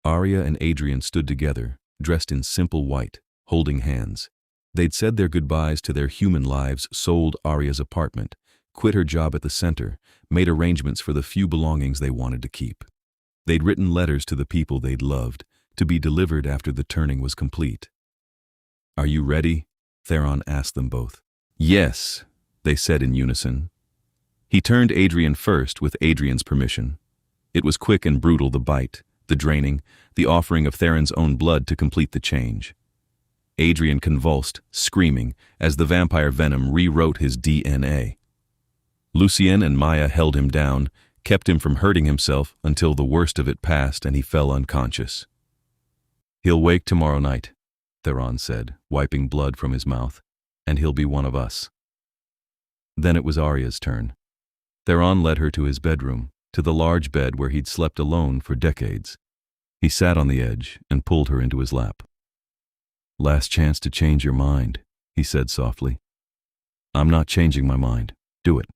Aria and Adrian stood together, dressed in simple white, holding hands. They'd said their goodbyes to their human lives, sold Aria's apartment, quit her job at the center, made arrangements for the few belongings they wanted to keep. They'd written letters to the people they'd loved, to be delivered after the turning was complete. Are you ready? Theron asked them both. Yes, they said in unison. He turned Adrian first with Adrian's permission. It was quick and brutal, the bite, the draining, the offering of Theron's own blood to complete the change. Adrian convulsed, screaming, as the vampire venom rewrote his DNA. Lucien and Maya held him down, kept him from hurting himself until the worst of it passed and he fell unconscious. He'll wake tomorrow night, Theron said, wiping blood from his mouth, and he'll be one of us. Then it was Aria's turn. Theron led her to his bedroom, to the large bed where he'd slept alone for decades. He sat on the edge and pulled her into his lap. Last chance to change your mind, he said softly. I'm not changing my mind. Do it.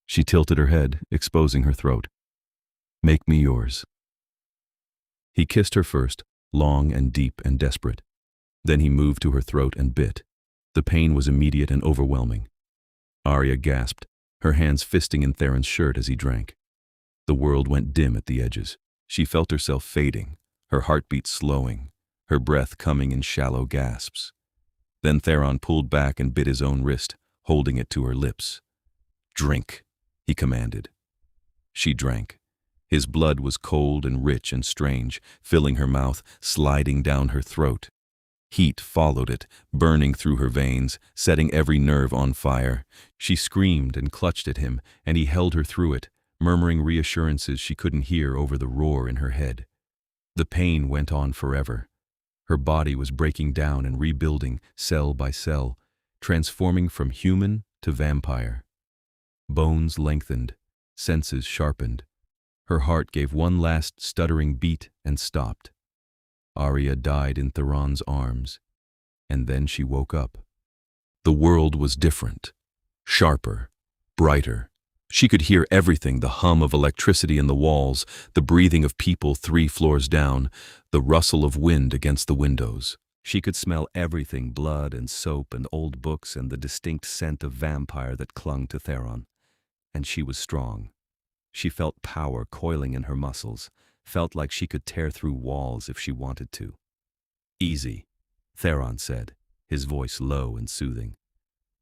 She tilted her head, exposing her throat. Make me yours. He kissed her first, long and deep and desperate. Then he moved to her throat and bit. The pain was immediate and overwhelming. Aria gasped, her hands fisting in Theron's shirt as he drank. The world went dim at the edges. She felt herself fading, her heartbeat slowing, her breath coming in shallow gasps. Then Theron pulled back and bit his own wrist, holding it to her lips. Drink, he commanded. She drank. His blood was cold and rich and strange, filling her mouth, sliding down her throat. Heat followed it, burning through her veins, setting every nerve on fire. She screamed and clutched at him, and he held her through it, murmuring reassurances she couldn't hear over the roar in her head. The pain went on forever. Her body was breaking down and rebuilding, cell by cell, transforming from human to vampire. Bones lengthened, senses sharpened. Her heart gave one last stuttering beat and stopped. Aria died in Theron's arms, and then she woke up. The world was different, sharper, brighter. She could hear everything, the hum of electricity in the walls, the breathing of people 3 floors down, the rustle of wind against the windows. She could smell everything, blood and soap and old books and the distinct scent of vampire that clung to Theron. And she was strong. She felt power coiling in her muscles, felt like she could tear through walls if she wanted to. Easy, Theron said, his voice low and soothing.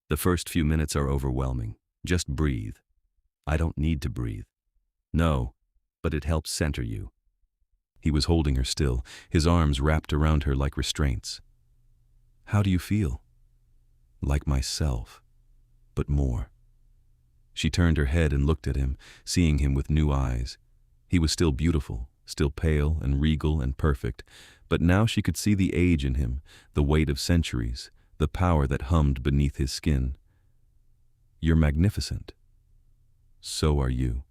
The first few minutes are overwhelming. Just breathe. I don't need to breathe. No, but it helps center you. He was holding her still, his arms wrapped around her like restraints. How do you feel? Like myself, but more. She turned her head and looked at him, seeing him with new eyes. He was still beautiful, still pale and regal and perfect, but now she could see the age in him, the weight of centuries, the power that hummed beneath his skin. You're magnificent. So are you.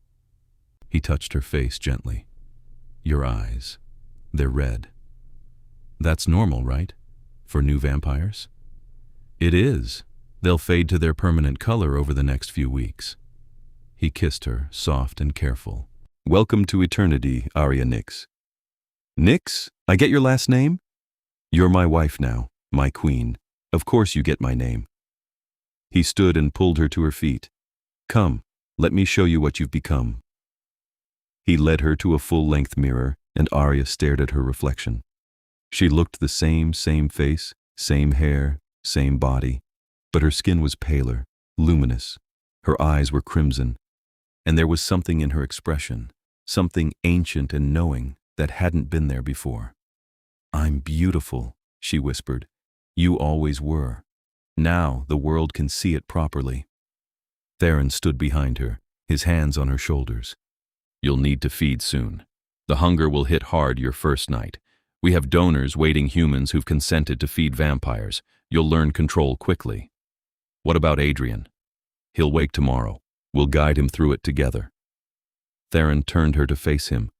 He touched her face gently. Your eyes, they're red. That's normal, right? For new vampires? It is. They'll fade to their permanent color over the next few weeks. He kissed her, soft and careful. Welcome to eternity, Aria Nyx. Nyx? I get your last name? You're my wife now, my queen. Of course you get my name. He stood and pulled her to her feet. Come, let me show you what you've become. He led her to a full-length mirror, and Aria stared at her reflection. She looked the same face, same hair, same body, but her skin was paler, luminous. Her eyes were crimson, and there was something in her expression, something ancient and knowing that hadn't been there before. I'm beautiful, she whispered. You always were. Now the world can see it properly. Theron stood behind her, his hands on her shoulders. You'll need to feed soon. The hunger will hit hard your first night. We have donors waiting humans who've consented to feed vampires. You'll learn control quickly. What about Adrian? He'll wake tomorrow. We'll guide him through it together. Theron turned her to face him.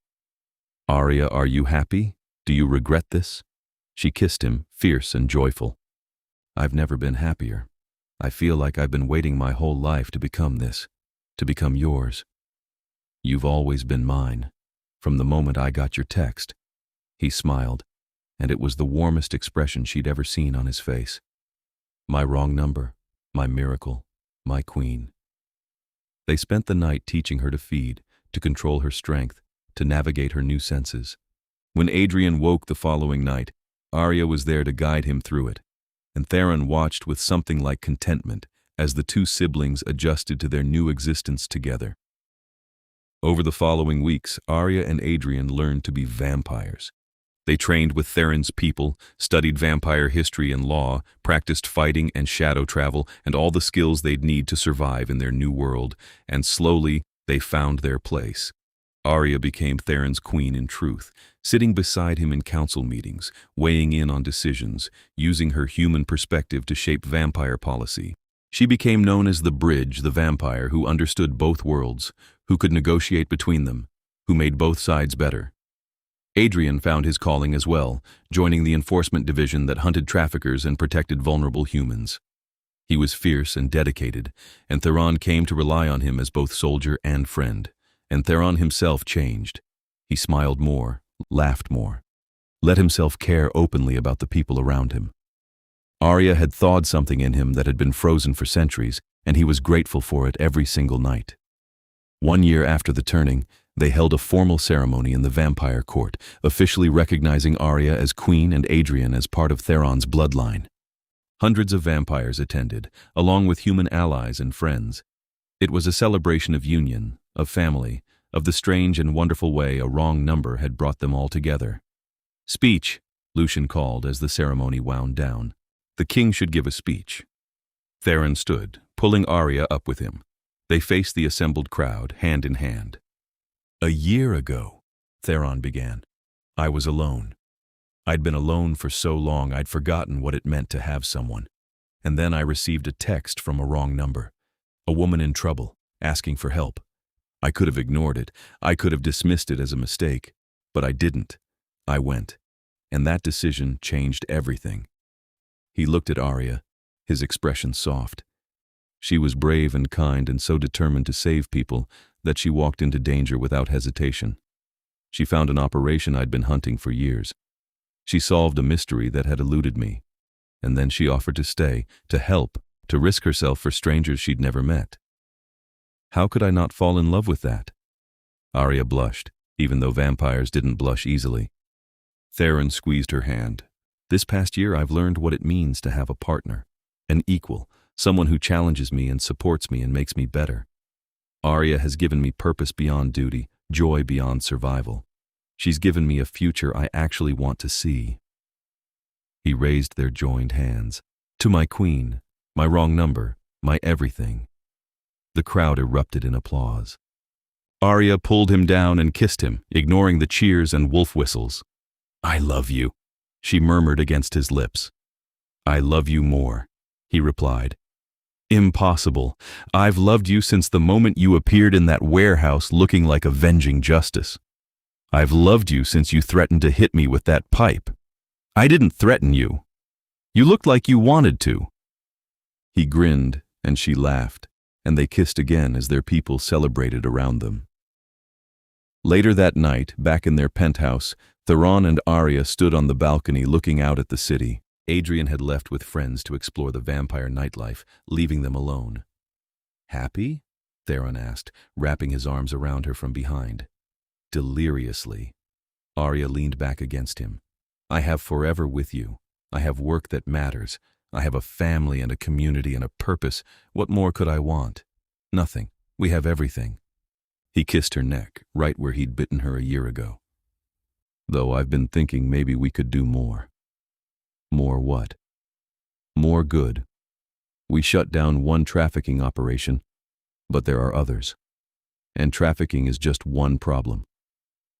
Aria, are you happy? Do you regret this? She kissed him, fierce and joyful. I've never been happier. I feel like I've been waiting my whole life to become this, to become yours. You've always been mine, from the moment I got your text. He smiled, and it was the warmest expression she'd ever seen on his face. My wrong number, my miracle, my queen. They spent the night teaching her to feed, to control her strength, to navigate her new senses. When Adrian woke the following night, Aria was there to guide him through it, and Theron watched with something like contentment as the two siblings adjusted to their new existence together. Over the following weeks, Aria and Adrian learned to be vampires. They trained with Theron's people, studied vampire history and law, practiced fighting and shadow travel, and all the skills they'd need to survive in their new world, and slowly they found their place. Aria became Theron's queen in truth, sitting beside him in council meetings, weighing in on decisions, using her human perspective to shape vampire policy. She became known as the Bridge, the vampire who understood both worlds, who could negotiate between them, who made both sides better. Adrian found his calling as well, joining the enforcement division that hunted traffickers and protected vulnerable humans. He was fierce and dedicated, and Theron came to rely on him as both soldier and friend. And Theron himself changed. He smiled more, laughed more, let himself care openly about the people around him. Aria had thawed something in him that had been frozen for centuries, and he was grateful for it every single night. 1 year after the turning, they held a formal ceremony in the vampire court, officially recognizing Aria as queen and Adrian as part of Theron's bloodline. Hundreds of vampires attended, along with human allies and friends. It was a celebration of union, of family, of the strange and wonderful way a wrong number had brought them all together. Speech, Lucian called as the ceremony wound down. The king should give a speech. Theron stood, pulling Aria up with him. They faced the assembled crowd, hand in hand. "A year ago," Theron began, "I was alone. I'd been alone for so long I'd forgotten what it meant to have someone. And then I received a text from a wrong number. A woman in trouble, asking for help. I could have ignored it. I could have dismissed it as a mistake. But I didn't. I went. And that decision changed everything." He looked at Aria, his expression soft. She was brave and kind and so determined to save people that she walked into danger without hesitation. She found an operation I'd been hunting for years. She solved a mystery that had eluded me. And then she offered to stay, to help, to risk herself for strangers she'd never met. How could I not fall in love with that? Aria blushed, even though vampires didn't blush easily. Theron squeezed her hand. "This past year I've learned what it means to have a partner, an equal, someone who challenges me and supports me and makes me better. Aria has given me purpose beyond duty, joy beyond survival. She's given me a future I actually want to see." He raised their joined hands. "To my queen, my wrong number, my everything." The crowd erupted in applause. Aria pulled him down and kissed him, ignoring the cheers and wolf whistles. "I love you," she murmured against his lips. "I love you more," he replied. "Impossible. I've loved you since the moment you appeared in that warehouse looking like avenging justice. I've loved you since you threatened to hit me with that pipe. I didn't threaten you. You looked like you wanted to." He grinned, and she laughed, and they kissed again as their people celebrated around them. Later that night, back in their penthouse, Theron and Aria stood on the balcony looking out at the city. Adrian had left with friends to explore the vampire nightlife, leaving them alone. "Happy?" Theron asked, wrapping his arms around her from behind. Deliriously. Aria leaned back against him. "I have forever with you. I have work that matters. I have a family and a community and a purpose. What more could I want? Nothing. We have everything." He kissed her neck, right where he'd bitten her a year ago. "Though I've been thinking maybe we could do more." "More what?" "More good. We shut down one trafficking operation, but there are others. And trafficking is just one problem.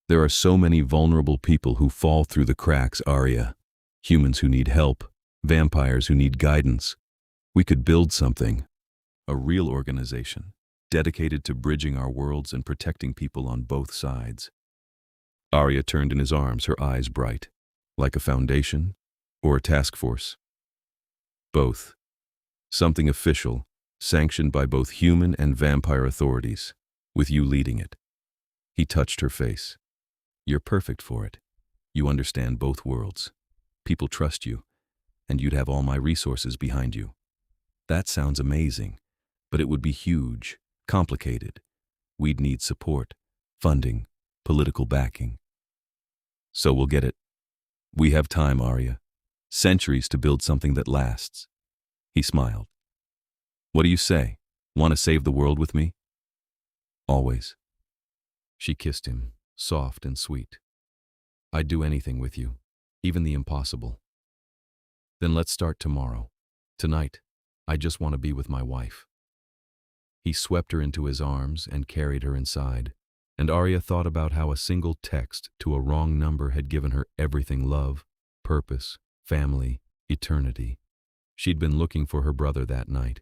There are so many vulnerable people who fall through the cracks, Aria. Humans who need help, vampires who need guidance. We could build something, a real organization, dedicated to bridging our worlds and protecting people on both sides. Aria turned in his arms, her eyes bright. Like a foundation or a task force? Both. Something official, sanctioned by both human and vampire authorities, with you leading it. He touched her face. You're perfect for it. You understand both worlds. People trust you, and you'd have all my resources behind you. That sounds amazing, but it would be huge, complicated. We'd need support, funding, political backing. So we'll get it. We have time, Aria. Centuries to build something that lasts. He smiled. What do you say? Want to save the world with me? Always. She kissed him, soft and sweet. I'd do anything with you, even the impossible. Then let's start tomorrow. Tonight, I just want to be with my wife. He swept her into his arms and carried her inside, and Aria thought about how a single text to a wrong number had given her everything: love, purpose, family, eternity. She'd been looking for her brother that night.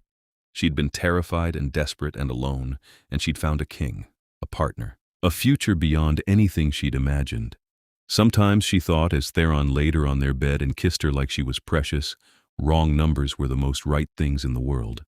She'd been terrified and desperate and alone, and she'd found a king, a partner, a future beyond anything she'd imagined. Sometimes she thought, as Theron laid her on their bed and kissed her like she was precious, wrong numbers were the most right things in the world.